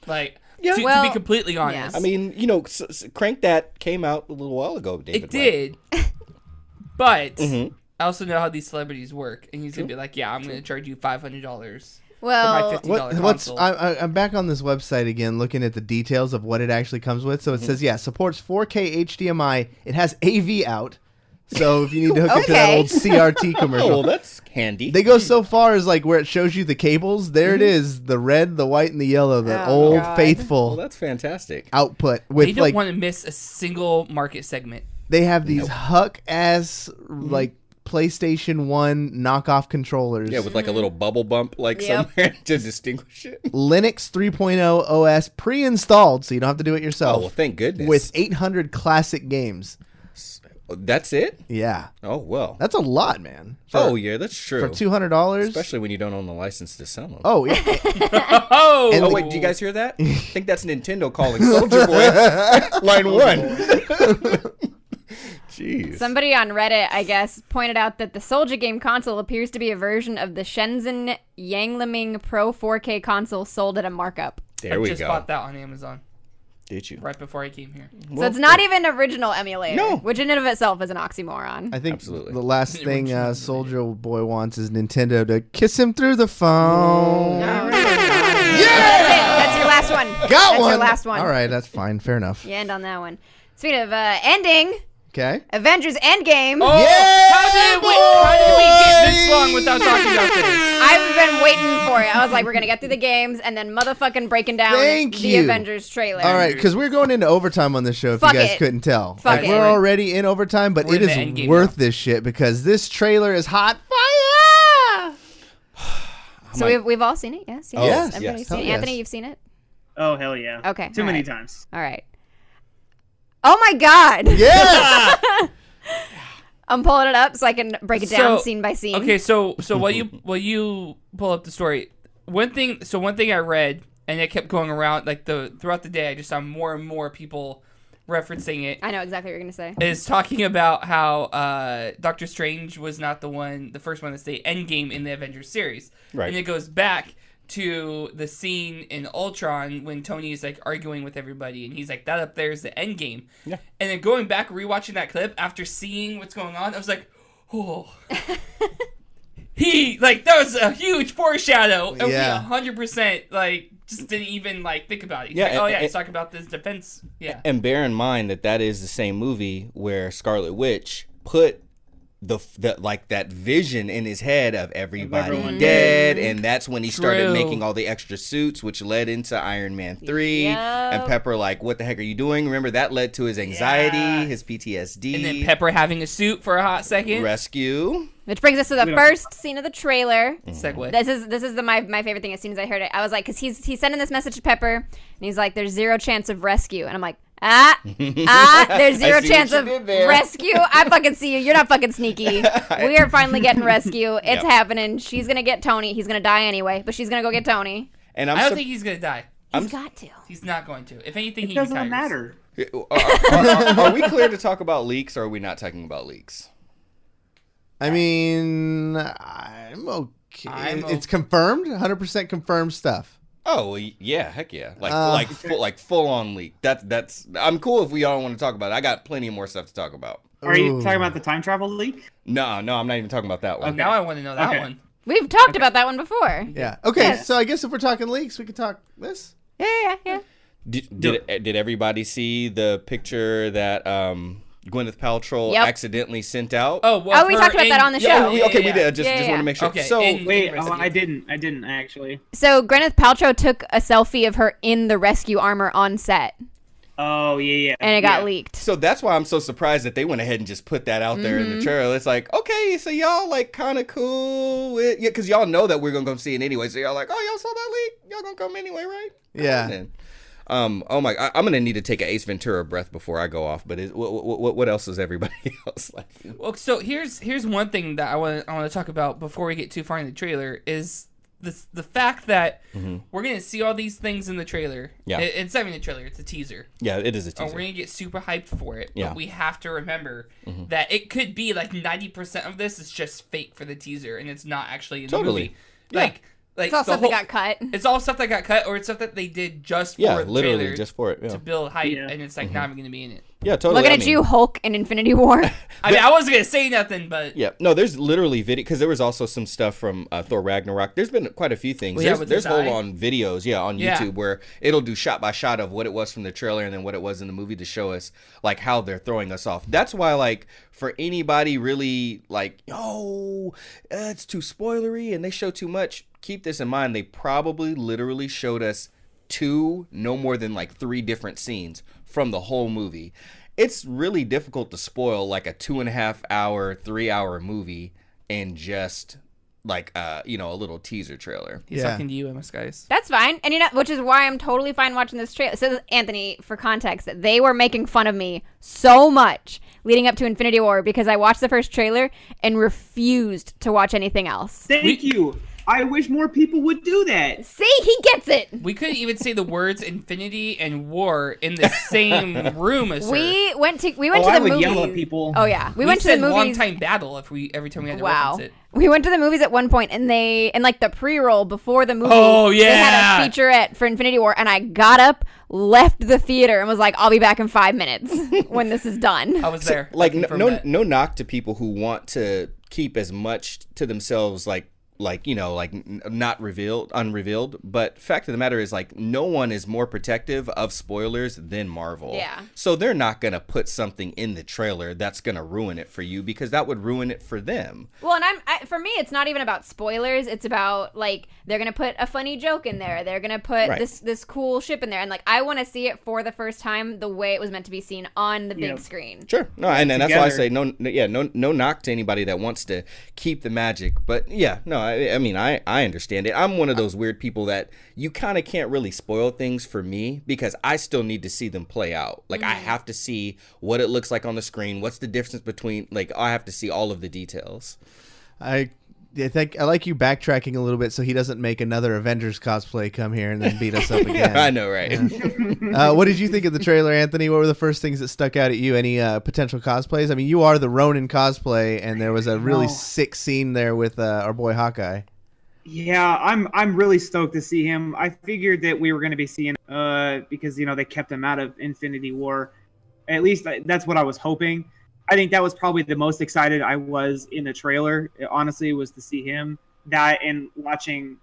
Speaker 2: Like,
Speaker 4: Yeah.
Speaker 2: to
Speaker 3: Well,
Speaker 2: be completely honest.
Speaker 4: I mean, Crank That came out a little while ago, David.
Speaker 2: it did. But
Speaker 4: Mhm.
Speaker 2: I also know how these celebrities work. And he's going to be like, yeah, I'm going to charge you $500 for my
Speaker 3: Well,
Speaker 2: $50
Speaker 1: What's
Speaker 2: console.
Speaker 1: I'm back on this website again, looking at the details of what it actually comes with. So it says, supports 4K HDMI. It has AV out. So if you need to hook it to that
Speaker 3: Okay.
Speaker 1: old CRT commercial.
Speaker 4: Oh, well, that's handy.
Speaker 1: They go so far as like where it shows you the cables. There it is, the red, the white, and the yellow, the
Speaker 3: Oh,
Speaker 1: old
Speaker 3: God.
Speaker 1: faithful
Speaker 4: Well, that's fantastic.
Speaker 1: output.
Speaker 2: They
Speaker 1: With
Speaker 2: don't
Speaker 1: like
Speaker 2: want to miss a single market segment.
Speaker 1: they have these huck ass like PlayStation 1 knockoff controllers.
Speaker 4: Yeah, with like a little bubble bump like
Speaker 3: Yep.
Speaker 4: somewhere to distinguish it.
Speaker 1: Linux 3.0 OS pre-installed, so you don't have to do it yourself.
Speaker 4: Oh, well, thank goodness.
Speaker 1: With 800 classic games.
Speaker 4: That's it?
Speaker 1: Yeah,
Speaker 4: Oh, well.
Speaker 1: that's a lot, man.
Speaker 4: Oh, yeah, that's true.
Speaker 1: For $200,
Speaker 4: Especially when you don't own the license to sell them.
Speaker 1: Oh, yeah.
Speaker 2: Oh!
Speaker 1: And
Speaker 4: Oh, wait, do you guys hear that? I think that's Nintendo calling Soulja Boy. Line 1. Jeez.
Speaker 3: somebody on Reddit, I guess, pointed out that the Soulja Game console appears to be a version of the Shenzhen Yangliming Pro 4K console sold at a markup.
Speaker 4: There
Speaker 2: I
Speaker 4: we
Speaker 2: just
Speaker 4: go.
Speaker 2: bought that on Amazon
Speaker 4: Did you?
Speaker 2: right before I came here.
Speaker 3: So it's not even original emulator,
Speaker 4: No.
Speaker 3: which in and of itself is an oxymoron.
Speaker 1: I think
Speaker 4: Absolutely.
Speaker 1: the last thing
Speaker 2: Original
Speaker 1: Soulja Boy wants is Nintendo to kiss him through the phone.
Speaker 3: That's your last one.
Speaker 1: Got
Speaker 3: That's
Speaker 1: one.
Speaker 3: your last one.
Speaker 1: All right, that's fine. Fair enough.
Speaker 3: You end on that one. Speaking of ending,
Speaker 1: Okay.
Speaker 3: Avengers Endgame.
Speaker 2: Oh,
Speaker 1: Yeah,
Speaker 2: how did we get this long without talking about this?
Speaker 3: I've been waiting for it. I was like, we're going to get through the games and then motherfucking breaking down
Speaker 1: Thank
Speaker 3: the
Speaker 1: you.
Speaker 3: Avengers trailer.
Speaker 1: All right, because we're going into overtime on this show. If
Speaker 3: Fuck
Speaker 1: you guys
Speaker 3: it.
Speaker 1: couldn't tell,
Speaker 3: Fuck
Speaker 1: like,
Speaker 3: it.
Speaker 1: we're already in overtime, but
Speaker 2: We're
Speaker 1: it
Speaker 2: in
Speaker 1: is
Speaker 2: the endgame
Speaker 1: worth
Speaker 2: now.
Speaker 1: this shit because this trailer is hot fire.
Speaker 3: So we've all seen it, yes?
Speaker 4: Oh,
Speaker 1: yes,
Speaker 3: Everybody's
Speaker 1: yes.
Speaker 3: seen it.
Speaker 1: Hell
Speaker 3: Anthony,
Speaker 1: yes.
Speaker 3: you've seen it?
Speaker 5: Oh, hell yeah.
Speaker 3: Okay,
Speaker 5: Too
Speaker 3: all
Speaker 5: many
Speaker 3: right.
Speaker 5: times.
Speaker 3: All right. Oh my God.
Speaker 1: Yeah.
Speaker 3: I'm pulling it up so I can break it down scene by scene.
Speaker 2: Okay, so while you pull up the story, one thing I read, and it kept going around throughout the day, I just saw more and more people referencing it.
Speaker 3: I know exactly what you're gonna say.
Speaker 2: Is talking about how Doctor Strange was not the first one to say Endgame in the Avengers series,
Speaker 4: right?
Speaker 2: And it goes back to the scene in Ultron when Tony is like arguing with everybody, and he's like, "That up there is the Endgame."
Speaker 4: Yeah.
Speaker 2: And then going back, rewatching that clip after seeing what's going on, I was like, "Oh." That was a huge foreshadow, and we 100% just didn't even think about it. He's talking about this defense. Yeah.
Speaker 4: And bear in mind that is the same movie where Scarlet Witch put that vision in his head of everybody dead, and that's when he started making all the extra suits, which led into Iron Man 3. And Pepper what the heck are you doing? Remember, that led to his anxiety, his PTSD,
Speaker 2: and then Pepper having a suit for a hot second.
Speaker 4: Rescue.
Speaker 3: Which brings us to the first scene of the trailer.
Speaker 2: Segue.
Speaker 3: This is my favorite thing. As soon as I heard it, I was like, because he's sending this message to Pepper, and he's like, "There's 0 chance of rescue," and I'm like, there's 0 chance of rescue. I fucking see you. You're not fucking sneaky. We are finally getting rescue. It's happening. She's gonna get Tony. He's gonna die anyway, but she's gonna go get Tony.
Speaker 2: And I don't think he's gonna die.
Speaker 3: He's got to.
Speaker 2: He's not going to. If anything,
Speaker 5: it doesn't matter.
Speaker 4: Are we clear to talk about leaks, or are we not talking about leaks?
Speaker 1: I mean, I'm okay. It's confirmed, 100% confirmed stuff.
Speaker 4: Oh yeah, heck yeah! Full on leak. That's. I'm cool if we all want to talk about it. I got plenty more stuff to talk about.
Speaker 5: Are you talking about the time travel leak?
Speaker 4: No, I'm not even talking about that one.
Speaker 2: Oh, now I want to know that one.
Speaker 3: We've talked about that one before.
Speaker 1: Yeah. Okay. So I guess if we're talking leaks, we could talk this.
Speaker 3: Yeah.
Speaker 4: Did everybody see the picture that Gwyneth Paltrow accidentally sent out?
Speaker 3: Oh, we talked about that on the show.
Speaker 4: We did. Just want to make sure.
Speaker 2: Okay.
Speaker 4: So
Speaker 5: I didn't actually.
Speaker 3: So Gwyneth Paltrow took a selfie of her in the rescue armor on set.
Speaker 5: Oh yeah.
Speaker 3: And it got leaked.
Speaker 4: So that's why I'm so surprised that they went ahead and just put that out there in the trailer. It's like, okay, so y'all kind of cool with because y'all know that we're gonna go see it anyway. So y'all like, oh, y'all saw that leak? Y'all gonna come anyway, right?
Speaker 1: Yeah.
Speaker 4: Oh my! I'm gonna need to take an Ace Ventura breath before I go off. But what else is everybody else like?
Speaker 2: Well, so here's one thing that I want to talk about before we get too far in the trailer is the fact that we're gonna see all these things in the trailer. Yeah, it's not even a trailer; it's a teaser.
Speaker 4: Yeah, it is a teaser.
Speaker 2: And we're gonna get super hyped for it.
Speaker 4: Yeah.
Speaker 2: But we have to remember that it could be 90% of this is just fake for the teaser, and it's not actually in the movie.
Speaker 3: It's all stuff that got cut.
Speaker 2: It's all stuff that got cut, or it's stuff that they did just for the
Speaker 4: literally
Speaker 2: trailer
Speaker 4: just for it
Speaker 2: to build hype, and it's not even going to be in it.
Speaker 4: Yeah, totally.
Speaker 3: Looking at you, Hulk in Infinity War.
Speaker 2: I wasn't going to say nothing, but
Speaker 4: no, there's literally video because there was also some stuff from Thor Ragnarok. There's been quite a few things. There's whole on videos, on YouTube where it'll do shot by shot of what it was from the trailer and then what it was in the movie to show us how they're throwing us off. That's why for anybody really it's too spoilery and they show too much. Keep this in mind. They probably literally showed us 2, no more than 3 different scenes from the whole movie. It's really difficult to spoil a 2.5 hour, 3 hour movie in just a little teaser trailer.
Speaker 2: He's talking to you, Emmaskies.
Speaker 3: That's fine. And which is why I'm totally fine watching this trailer. So Anthony, for context, they were making fun of me so much leading up to Infinity War because I watched the first trailer and refused to watch anything else.
Speaker 5: Thank you. I wish more people would do that.
Speaker 3: See, he gets it.
Speaker 2: We couldn't even say the words infinity and war in the same room as her.
Speaker 3: We went to the movies.
Speaker 5: I would yell at people.
Speaker 3: Oh yeah, we went to the movies.
Speaker 2: Long time battle every time we had to reference it.
Speaker 3: We went to the movies at one point, and the pre-roll before the movie.
Speaker 2: Oh yeah,
Speaker 3: they had a featurette for Infinity War, and I got up, left the theater, and was like, "I'll be back in 5 minutes when this is done."
Speaker 2: I was there.
Speaker 4: No knock to people who want to keep as much to themselves, not unrevealed, but fact of the matter is no one is more protective of spoilers than Marvel.
Speaker 3: Yeah.
Speaker 4: So they're not going to put something in the trailer that's going to ruin it for you because that would ruin it for them.
Speaker 3: Well, and for me, it's not even about spoilers. It's about they're going to put a funny joke in there. They're going to put this cool ship in there. And I want to see it for the first time the way it was meant to be seen on the big screen.
Speaker 4: Sure. No, and that's why I say no knock to anybody that wants to keep the magic. But I mean, I understand it. I'm one of those weird people that you kind of can't really spoil things for me because I still need to see them play out. Like, I have to see what it looks like on the screen. What's the difference between, like, I have to see all of the details.
Speaker 1: I think I like you backtracking a little bit so he doesn't make another Avengers cosplay come here and then beat us up again.
Speaker 4: I know, right?
Speaker 1: Yeah. What did you think of the trailer, Anthony? What were the first things that stuck out at you? Any potential cosplays? I mean, you are the Ronin cosplay, and there was a really sick scene there with our boy Hawkeye.
Speaker 5: Yeah, I'm really stoked to see him. I figured that we were going to be seeing because they kept him out of Infinity War. At least that's what I was hoping. I think that was probably the most excited I was in the trailer. Honestly, was to see him. That and watching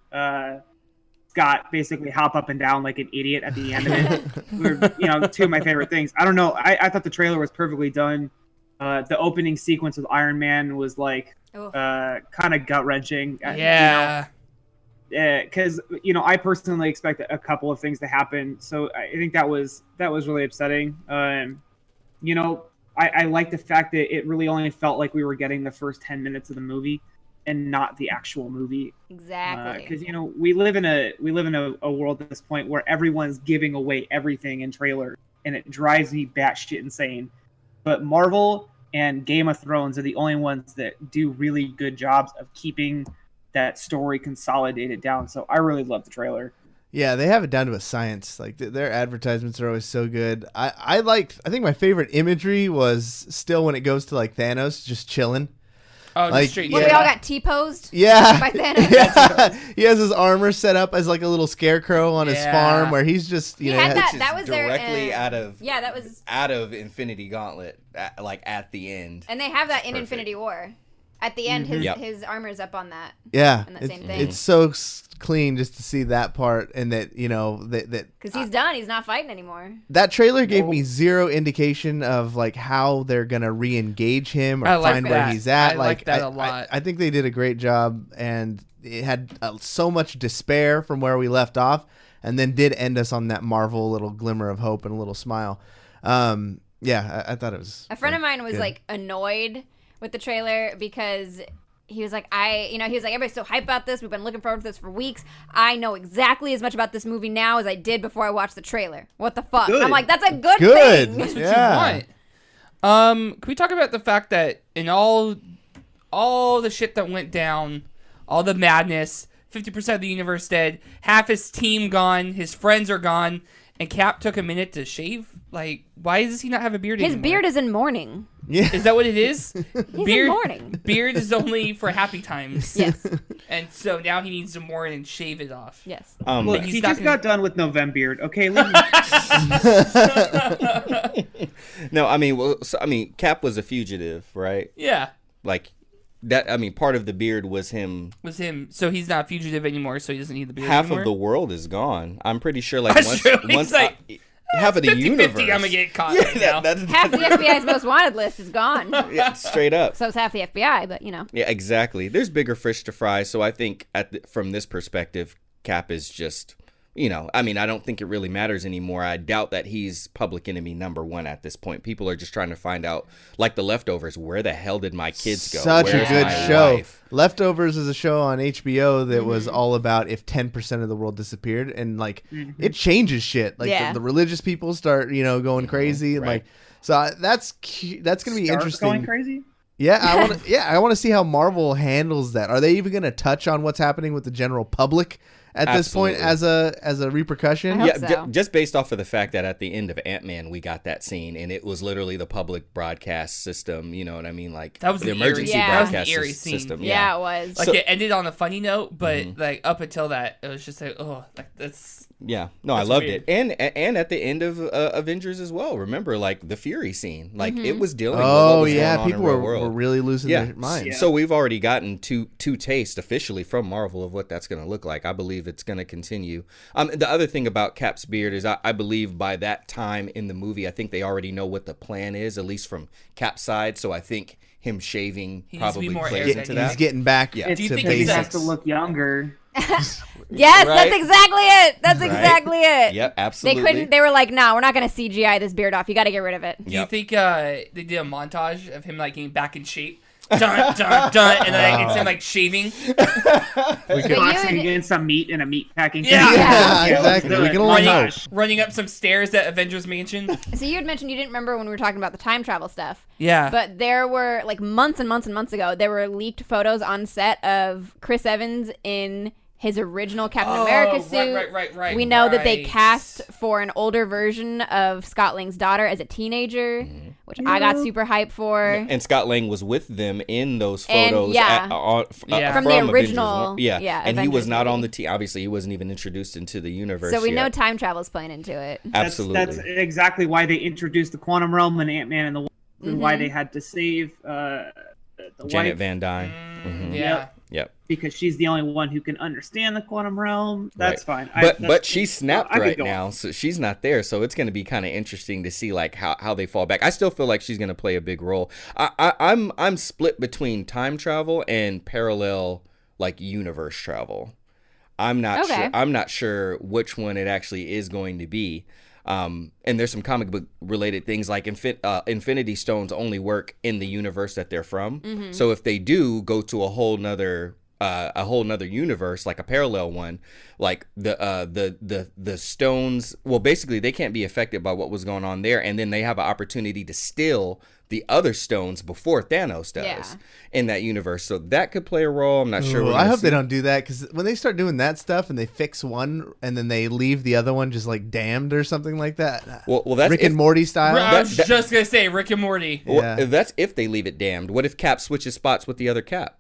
Speaker 5: Scott basically hop up and down like an idiot at the end of it. Were, two of my favorite things. I don't know. I thought the trailer was perfectly done. The opening sequence with Iron Man was like kind of gut wrenching.
Speaker 2: Yeah.
Speaker 5: Because I personally expect a couple of things to happen. So I think that was really upsetting. I like the fact that it really only felt like we were getting the first 10 minutes of the movie and not the actual movie.
Speaker 3: Exactly.
Speaker 5: Because we live in a world at this point where everyone's giving away everything in trailers, and it drives me batshit insane. But Marvel and Game of Thrones are the only ones that do really good jobs of keeping that story consolidated down. So I really love the trailer.
Speaker 1: Yeah, they have it down to a science. Like their advertisements are always so good. I think my favorite imagery was still when it goes to like Thanos just chilling.
Speaker 2: Oh,
Speaker 1: like,
Speaker 2: straight.
Speaker 3: When we all got T-posed.
Speaker 1: Yeah,
Speaker 3: By Thanos.
Speaker 1: Yeah. He has his armor set up as like a little scarecrow on his farm where he's just
Speaker 3: He had
Speaker 1: has-
Speaker 3: that was
Speaker 4: directly
Speaker 3: their,
Speaker 4: out of
Speaker 3: that was
Speaker 4: out of Infinity Gauntlet, like at the end.
Speaker 3: and they have that in
Speaker 4: Perfect.
Speaker 3: Infinity War. At the end, his armor's up on that.
Speaker 1: Yeah,
Speaker 3: And that same thing.
Speaker 1: It's so clean just to see that part, and that that
Speaker 3: Because he's done. He's not fighting anymore.
Speaker 1: that trailer gave me zero indication of like how they're gonna re-engage him or
Speaker 2: I like
Speaker 1: find where
Speaker 2: that.
Speaker 1: he's at.
Speaker 2: I like that a lot.
Speaker 1: I think they did a great job, and it had so much despair from where we left off, and then did end us on that Marvel little glimmer of hope and a little smile. I thought it was.
Speaker 3: A friend of mine was
Speaker 1: good.
Speaker 3: like annoyed with the trailer because he was like, everybody's so hyped about this. We've been looking forward to this for weeks. I know exactly as much about this movie now as I did before I watched the trailer. What the fuck?
Speaker 5: Good.
Speaker 3: I'm like, that's a good
Speaker 1: Good.
Speaker 3: thing.
Speaker 2: That's what
Speaker 1: Yeah.
Speaker 2: you want. Can we talk about the fact that in all the shit that went down, all the madness, 50% of the universe dead, half his team gone, his friends are gone, and Cap took a minute to shave? Like, why does he not have a beard
Speaker 3: His
Speaker 2: anymore?
Speaker 3: beard is in mourning.
Speaker 1: Yeah.
Speaker 2: Is that what it is?
Speaker 3: He's in mourning.
Speaker 2: Beard is only for happy times.
Speaker 3: Yes.
Speaker 2: And so now he needs to mourn and shave it off.
Speaker 3: Yes.
Speaker 5: Look,
Speaker 2: he's
Speaker 5: he
Speaker 2: not
Speaker 5: just
Speaker 2: gonna-
Speaker 5: got done with November beard. Okay, leave me.
Speaker 4: No, I mean, Cap was a fugitive, right?
Speaker 2: Yeah.
Speaker 4: Like that. I mean, part of the beard was him.
Speaker 2: Was him. So he's not fugitive anymore, so he doesn't need the beard
Speaker 4: Half
Speaker 2: anymore?
Speaker 4: of the world is gone. I'm pretty sure. Like
Speaker 2: That's true. He's
Speaker 4: once
Speaker 2: like,
Speaker 4: half of the
Speaker 2: 50-50,
Speaker 4: universe.
Speaker 2: I'm gonna get caught right now.
Speaker 3: Half the FBI's most wanted list is gone.
Speaker 4: Yeah, straight up.
Speaker 3: So is half the FBI, but
Speaker 4: Yeah, exactly. There's bigger fish to fry. So I think from this perspective, Cap is just, I mean, I don't think it really matters anymore. I doubt that he's public enemy number one at this point. People are just trying to find out, like the Leftovers, where the hell did my kids go?
Speaker 1: Such
Speaker 4: Where's
Speaker 1: a good
Speaker 4: my
Speaker 1: show.
Speaker 4: wife?
Speaker 1: Leftovers is a show on HBO that was all about if 10% of the world disappeared, and like it changes shit. Like
Speaker 3: Yeah.
Speaker 1: the religious people start, going crazy, and
Speaker 4: Right.
Speaker 1: that's gonna be
Speaker 5: Start
Speaker 1: interesting.
Speaker 5: going crazy.
Speaker 1: Yeah, I want to see how Marvel handles that. Are they even going to touch on what's happening with the general public at this point as a repercussion?
Speaker 3: I hope
Speaker 4: Yeah,
Speaker 3: so.
Speaker 4: just based off of the fact that at the end of Ant-Man, we got that scene, and it was literally the public broadcast system. You know what I mean? Like
Speaker 2: That was
Speaker 4: the
Speaker 2: the
Speaker 4: emergency
Speaker 3: eerie- yeah.
Speaker 4: broadcast
Speaker 2: That was the eerie scene.
Speaker 4: system.
Speaker 3: yeah, it was.
Speaker 2: Like,
Speaker 4: So-
Speaker 2: it ended on a funny note, but, like, up until that, it was just like, that's...
Speaker 4: Yeah, no, I
Speaker 2: That's
Speaker 4: loved
Speaker 2: weird.
Speaker 4: it, and at the end of Avengers as well. Remember, like the Fury scene, like it was dealing. with
Speaker 1: Oh
Speaker 4: what was
Speaker 1: yeah,
Speaker 4: going on
Speaker 1: people
Speaker 4: in real
Speaker 1: were
Speaker 4: world.
Speaker 1: really losing
Speaker 4: Yeah.
Speaker 1: their minds.
Speaker 5: Yeah.
Speaker 4: So we've already gotten two tastes officially from Marvel of what that's going to look like. I believe it's going to continue. The other thing about Cap's beard is I believe by that time in the movie, I think they already know what the plan is, at least from Cap's side. So I think him shaving
Speaker 2: He needs to be
Speaker 4: probably
Speaker 2: more
Speaker 4: plays
Speaker 2: airbending.
Speaker 4: into
Speaker 1: He's
Speaker 4: that.
Speaker 1: getting back
Speaker 4: Yeah.
Speaker 5: It's
Speaker 2: Do you
Speaker 1: to
Speaker 2: think
Speaker 5: because he
Speaker 2: he's
Speaker 5: has
Speaker 1: basics.
Speaker 5: to look younger.
Speaker 3: Yes,
Speaker 4: Right?
Speaker 3: that's exactly it. That's
Speaker 4: Right?
Speaker 3: exactly it.
Speaker 4: Yep,
Speaker 3: They
Speaker 4: absolutely.
Speaker 3: couldn't. They were like, "No, we're not going to CGI this beard off. You got to get rid of it."
Speaker 2: Do you
Speaker 4: Yep.
Speaker 2: think they did a montage of him, like, getting back in shape? dun dun dun, and then it's him like shaving.
Speaker 5: We could boxing against some meat in a meat packing.
Speaker 1: Yeah, exactly. We can only hope.
Speaker 2: Running up some stairs at Avengers Mansion.
Speaker 3: So you had mentioned you didn't remember when we were talking about the time travel stuff.
Speaker 2: Yeah.
Speaker 3: But there were like months and months and months ago, there were leaked photos on set of Chris Evans in his original Captain America suit.
Speaker 2: Right.
Speaker 3: We know that they cast for an older version of Scott Lang's daughter as a teenager, which I got super hyped for.
Speaker 4: And Scott Lang was with them in those photos.
Speaker 3: From the original.
Speaker 4: And he was not on the team. Obviously, he wasn't even introduced into the universe.
Speaker 3: So we know time travel's playing into it.
Speaker 4: Absolutely.
Speaker 5: That's exactly why they introduced the Quantum Realm and Ant-Man and the Wasp, and why they had to save the
Speaker 4: Janet
Speaker 5: wife.
Speaker 4: Van Dyne. Yep.
Speaker 5: Because she's the only one who can understand the quantum realm. That's fine.
Speaker 4: But she's snapped right now, so she's not there. So it's going to be kind of interesting to see like how they fall back. I still feel like she's going to play a big role. I'm split between time travel and parallel like universe travel. I'm not sure which one it actually is going to be. And there's some comic book related things like Infinity Stones only work in the universe that they're from. So if they do go to a whole nother universe, like a parallel one, like the stones, well, basically they can't be affected by what was going on there, and then they have an opportunity to steal the other stones before Thanos does in that universe. So that could play a role. I'm not sure.
Speaker 1: I hope they don't do that, because when they start doing that stuff and they fix one and then they leave the other one just like damned or something like that.
Speaker 4: Well, that's
Speaker 1: Rick and Morty style.
Speaker 2: I was just gonna say Rick and Morty.
Speaker 4: Well, that's if they leave it damned. What if Cap switches spots with the other Cap?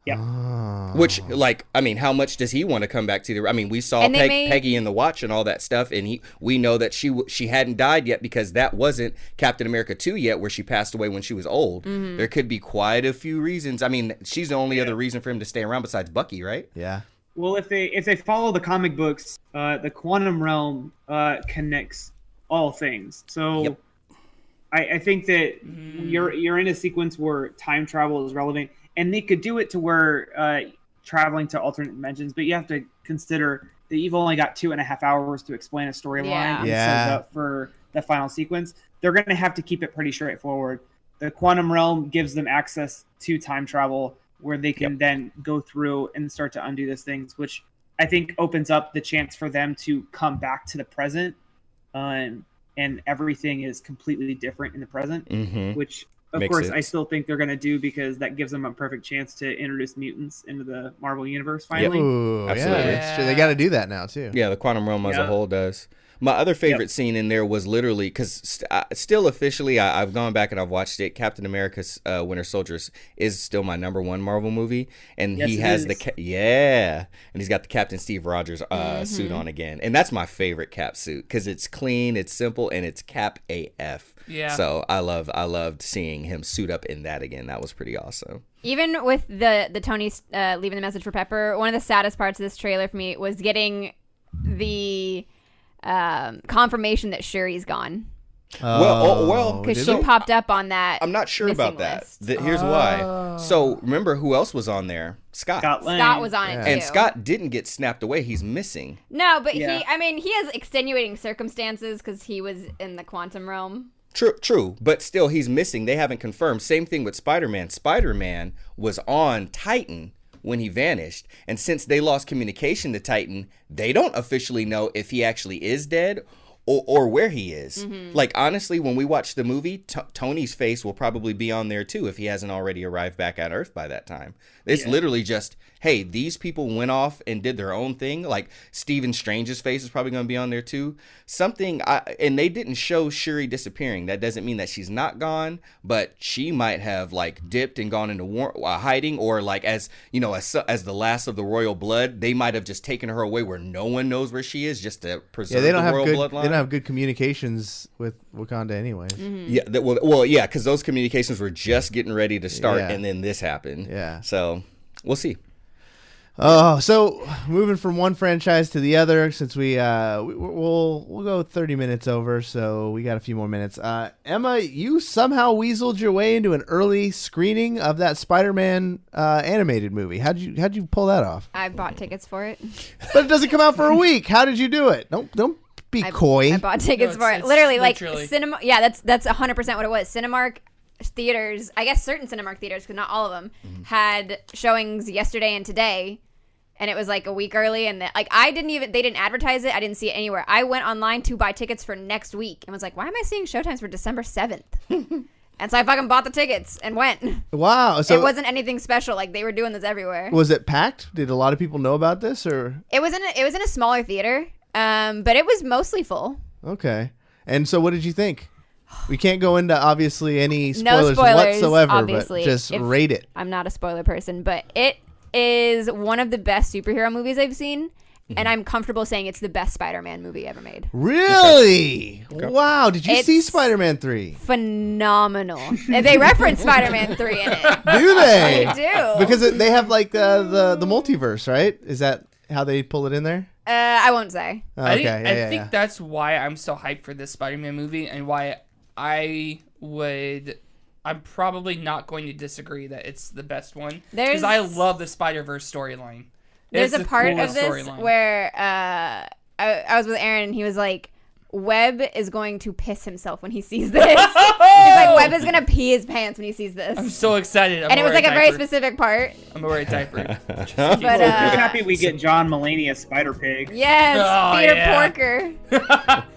Speaker 5: Yeah.
Speaker 1: Oh.
Speaker 4: Which, like, I mean, how much does he want to come back to the? I mean, we saw Peggy in the Watch and all that stuff, and we know that she hadn't died yet, because that wasn't Captain America 2 yet, where she passed away when she was old. There could be quite a few reasons. I mean, she's the only other reason for him to stay around besides Bucky, right?
Speaker 1: Yeah.
Speaker 5: Well, if they follow the comic books, the quantum realm connects all things. So I think that you're in a sequence where time travel is relevant. And they could do it to where traveling to alternate dimensions, but you have to consider that you've only got 2.5 hours to explain a storyline and set it up for the final sequence. They're going to have to keep it pretty straightforward. The quantum realm gives them access to time travel, where they can then go through and start to undo those things, which I think opens up the chance for them to come back to the present, and everything is completely different in the present, which... Of course, I still think they're going to do, because that gives them a perfect chance to introduce mutants into the Marvel Universe finally.
Speaker 1: Ooh, absolutely. Yeah. True. They got to do that now, too.
Speaker 4: Yeah, the quantum realm as a whole does. My other favorite scene in there was literally, because still officially, I've gone back and I've watched it. Captain America's Winter Soldier is still my #1 Marvel movie, and he has and he's got the Captain Steve Rogers suit on again, and that's my favorite Cap suit, because it's clean, it's simple, and it's Cap AF.
Speaker 2: Yeah.
Speaker 4: So I loved seeing him suit up in that again. That was pretty awesome.
Speaker 3: Even with the Tony leaving the message for Pepper, one of the saddest parts of this trailer for me was getting the confirmation that Shuri's gone. Because she popped up on that.
Speaker 4: I'm not sure about that. Here's why. So remember who else was on there? Scott
Speaker 3: was on it too.
Speaker 4: And Scott didn't get snapped away. He's missing.
Speaker 3: No, but he has extenuating circumstances because he was in the quantum realm.
Speaker 4: True, but still he's missing. They haven't confirmed. Same thing with Spider-Man. Spider-Man was on Titan when he vanished, and since they lost communication to Titan, they don't officially know if he actually is dead or where he is. Like, honestly, when we watch the movie, Tony's face will probably be on there too if he hasn't already arrived back at Earth by that time. It's literally just, hey, these people went off and did their own thing. Like, Stephen Strange's face is probably going to be on there too. And they didn't show Shuri disappearing. That doesn't mean that she's not gone, but she might have like dipped and gone into hiding, or like as the last of the royal blood, they might have just taken her away where no one knows where she is, just to preserve the royal bloodline.
Speaker 1: They don't have good communications with Wakanda anyways.
Speaker 4: Yeah, because those communications were just getting ready to start, and then this happened.
Speaker 1: Yeah.
Speaker 4: So we'll see.
Speaker 1: So moving from one franchise to the other, since we'll go 30 minutes over, so we got a few more minutes. Emma, you somehow weaseled your way into an early screening of that Spider-Man animated movie. How'd you pull that off?
Speaker 3: I bought tickets for it.
Speaker 1: But it doesn't come out for a week. How did you do it? Don't be coy.
Speaker 3: I bought tickets for it. Literally, cinema. Yeah, that's 100% what it was. theaters, I guess certain Cinemark theaters, because not all of them, had showings yesterday and today, and it was like a week early, and they didn't advertise it. I didn't see it anywhere. I went online to buy tickets for next week and was like, why am I seeing showtimes for December 7th? And so I fucking bought the tickets and went.
Speaker 1: Wow. So
Speaker 3: it wasn't anything special. Like, they were doing this everywhere.
Speaker 1: Was it packed? Did a lot of people know about this, or?
Speaker 3: It was in a smaller theater, but it was mostly full.
Speaker 1: Okay. And so what did you think? We can't go into, obviously, any spoilers whatsoever,
Speaker 3: obviously,
Speaker 1: but just rate it.
Speaker 3: I'm not a spoiler person, but it is one of the best superhero movies I've seen, and I'm comfortable saying it's the best Spider-Man movie ever made.
Speaker 1: Really?
Speaker 4: Okay.
Speaker 1: Wow. Did you see Spider-Man 3?
Speaker 3: Phenomenal. They reference Spider-Man 3 in it.
Speaker 1: Do they?
Speaker 3: They do.
Speaker 1: Because they have, like, the multiverse, right? Is that how they pull it in there?
Speaker 3: I won't say.
Speaker 1: I
Speaker 2: think that's why I'm so hyped for this Spider-Man movie, and why I'm probably not going to disagree that it's the best one, because I love the Spider-Verse storyline.
Speaker 3: There's a part of this where I was with Aaron, and he was like, Webb is going to piss himself when he sees this. He's like, Webb is going to pee his pants when he sees this.
Speaker 2: I'm so excited.
Speaker 3: And it was like a very specific part.
Speaker 2: I'm going to wear a diaper.
Speaker 3: But
Speaker 5: just happy we get John Mulaney as Spider-Pig.
Speaker 3: Yes, Peter Porker.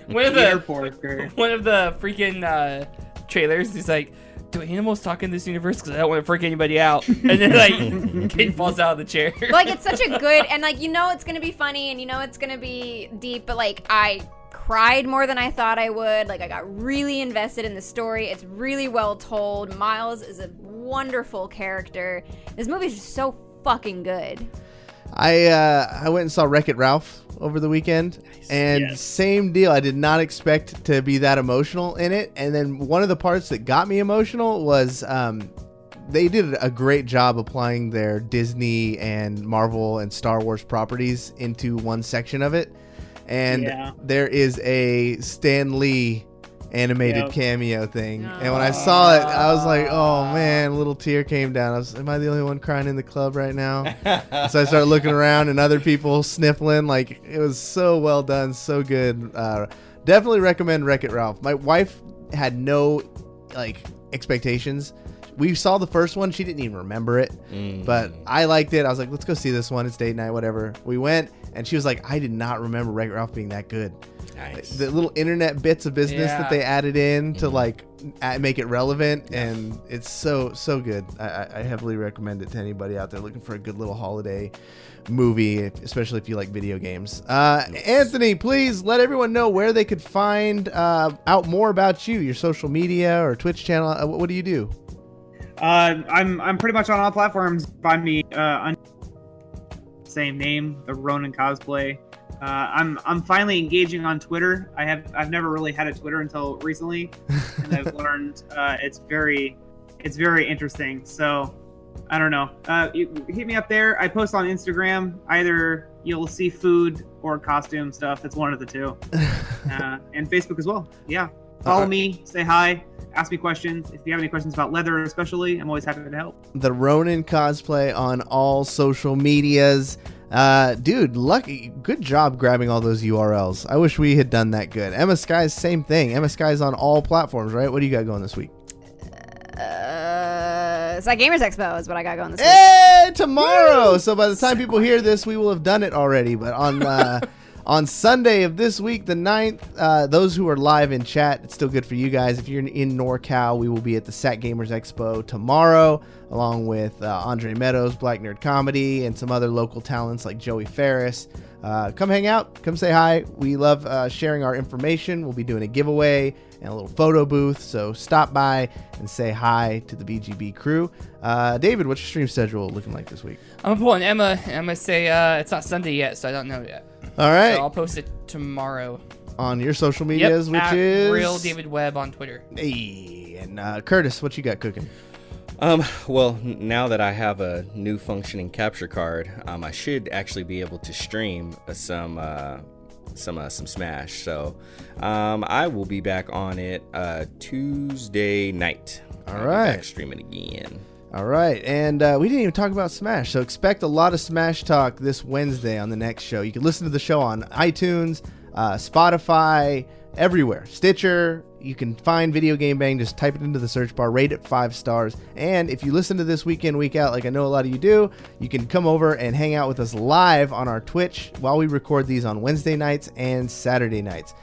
Speaker 2: One of the freaking trailers, he's like, do animals talk in this universe? Because I don't want to freak anybody out. And then, like, kid falls out of the chair.
Speaker 3: But, like, it's such a good, and, like, you know it's going to be funny, and you know it's going to be deep, but, like, I cried more than I thought I would. Like, I got really invested in the story. It's really well told. Miles is a wonderful character. This movie is just so fucking good.
Speaker 1: I went and saw Wreck-It Ralph over the weekend, and same deal. I did not expect to be that emotional in it, and then one of the parts that got me emotional was they did a great job applying their Disney and Marvel and Star Wars properties into one section of it, and there is a Stan Lee animated cameo thing, and when I saw it, I was like, oh man, a little tear came down. Am I the only one crying in the club right now? So I started looking around, and other people sniffling. Like, it was so well done, so good. Definitely recommend Wreck-It Ralph. My wife had no expectations. We saw the first one. She didn't even remember it, but I liked it. I was like, let's go see this one. It's date night, whatever. We went, and she was like, I did not remember Wreck-It Ralph being that good.
Speaker 4: Nice.
Speaker 1: The little internet bits of business that they added in to make it relevant, and it's so good. I heavily recommend it to anybody out there looking for a good little holiday movie, especially if you like video games. Anthony, please let everyone know where they could find out more about you, your social media or Twitch channel. What do you do?
Speaker 5: I'm pretty much on all platforms. Find me on same name, the Ronin Cosplay. I'm finally engaging on Twitter. I've never really had a Twitter until recently, and I've learned it's very interesting. So I don't know. You hit me up there. I post on Instagram. Either you'll see food or costume stuff. It's one of the two. And Facebook as well. Yeah. Follow me. Say hi. Ask me questions. If you have any questions about leather especially, I'm always happy to help.
Speaker 1: The Ronin Cosplay on all social medias. Dude, lucky. Good job grabbing all those URLs. I wish we had done that good. Emmaskies, same thing. Emmaskies on all platforms, right? What do you got going this week?
Speaker 3: It's like Gamers Expo is what I got going this week.
Speaker 1: Hey, tomorrow. Woo! So by the time people hear this, we will have done it already. But on on Sunday of this week, the 9th, those who are live in chat, it's still good for you guys. If you're in NorCal, we will be at the Sac Gamers Expo tomorrow, along with Andre Meadows, Black Nerd Comedy, and some other local talents like Joey Ferris. Come hang out. Come say hi. We love sharing our information. We'll be doing a giveaway and a little photo booth. So stop by and say hi to the BGB crew. David, what's your stream schedule looking like this week?
Speaker 2: I'm pulling Emma, and I'm going to say it's not Sunday yet, so I don't know yet.
Speaker 1: All right.
Speaker 2: So I'll post it tomorrow.
Speaker 1: On your social medias, which is
Speaker 2: Real David Webb on Twitter.
Speaker 1: Hey, and Curtis, what you got cooking?
Speaker 4: Well, now that I have a new functioning capture card, I should actually be able to stream some Smash. So, I will be back on it Tuesday night.
Speaker 1: All right,
Speaker 4: back streaming again.
Speaker 1: All right, and we didn't even talk about Smash, so expect a lot of Smash talk this Wednesday on the next show. You can listen to the show on iTunes, Spotify, everywhere. Stitcher. You can find Video Game Bang. Just type it into the search bar. Rate it 5 stars. And if you listen to this week in, week out, like I know a lot of you do, you can come over and hang out with us live on our Twitch while we record these on Wednesday nights and Saturday nights.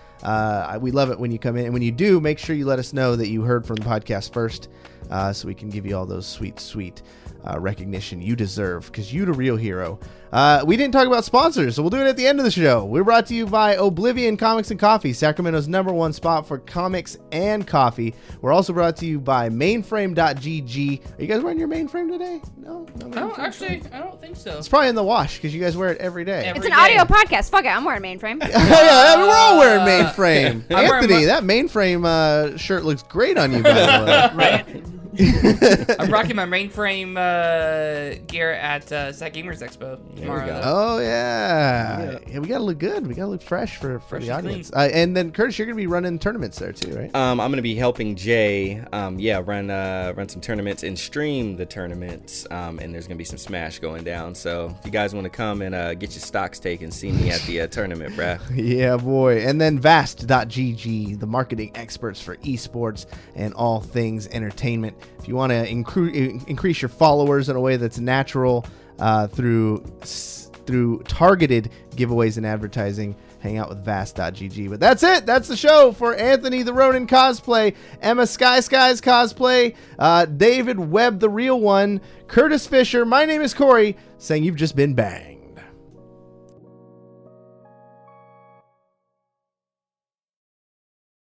Speaker 1: We love it when you come in. And when you do, make sure you let us know that you heard from the podcast first, so we can give you all those sweet recognition you deserve, because you the real hero. We didn't talk about sponsors, so we'll do it at the end of the show. We're brought to you by Oblivion Comics and Coffee, Sacramento's #1 spot for comics and coffee. We're also brought to you by mainframe.gg. Are you guys wearing your mainframe today? No,
Speaker 2: I don't think so.
Speaker 1: It's probably in the wash because you guys wear it every day.
Speaker 3: It's an audio podcast. Fuck it, I'm wearing mainframe.
Speaker 1: Yeah, we're all wearing mainframe. Anthony, that mainframe shirt looks great on you, by the way.
Speaker 5: Right?
Speaker 2: I'm rocking my mainframe gear at Sac Gamers Expo tomorrow.
Speaker 1: Oh yeah, we gotta look good. We gotta look fresh for the audience. And then Curtis, you're gonna be running tournaments there too, right?
Speaker 4: I'm gonna be helping Jay. Run some tournaments and stream the tournaments. And there's gonna be some Smash going down. So if you guys want to come and get your stocks taken, see me at the tournament, bruh.
Speaker 1: Yeah, boy. And then Vast.gg, the marketing experts for esports and all things entertainment. If you want to increase your followers in a way that's natural through targeted giveaways and advertising, hang out with Vast.gg. But that's it. That's the show for Anthony the Ronin cosplay, Emmaskies cosplay, David Webb the real one, Curtis Fisher. My name is Cory, saying you've just been banged.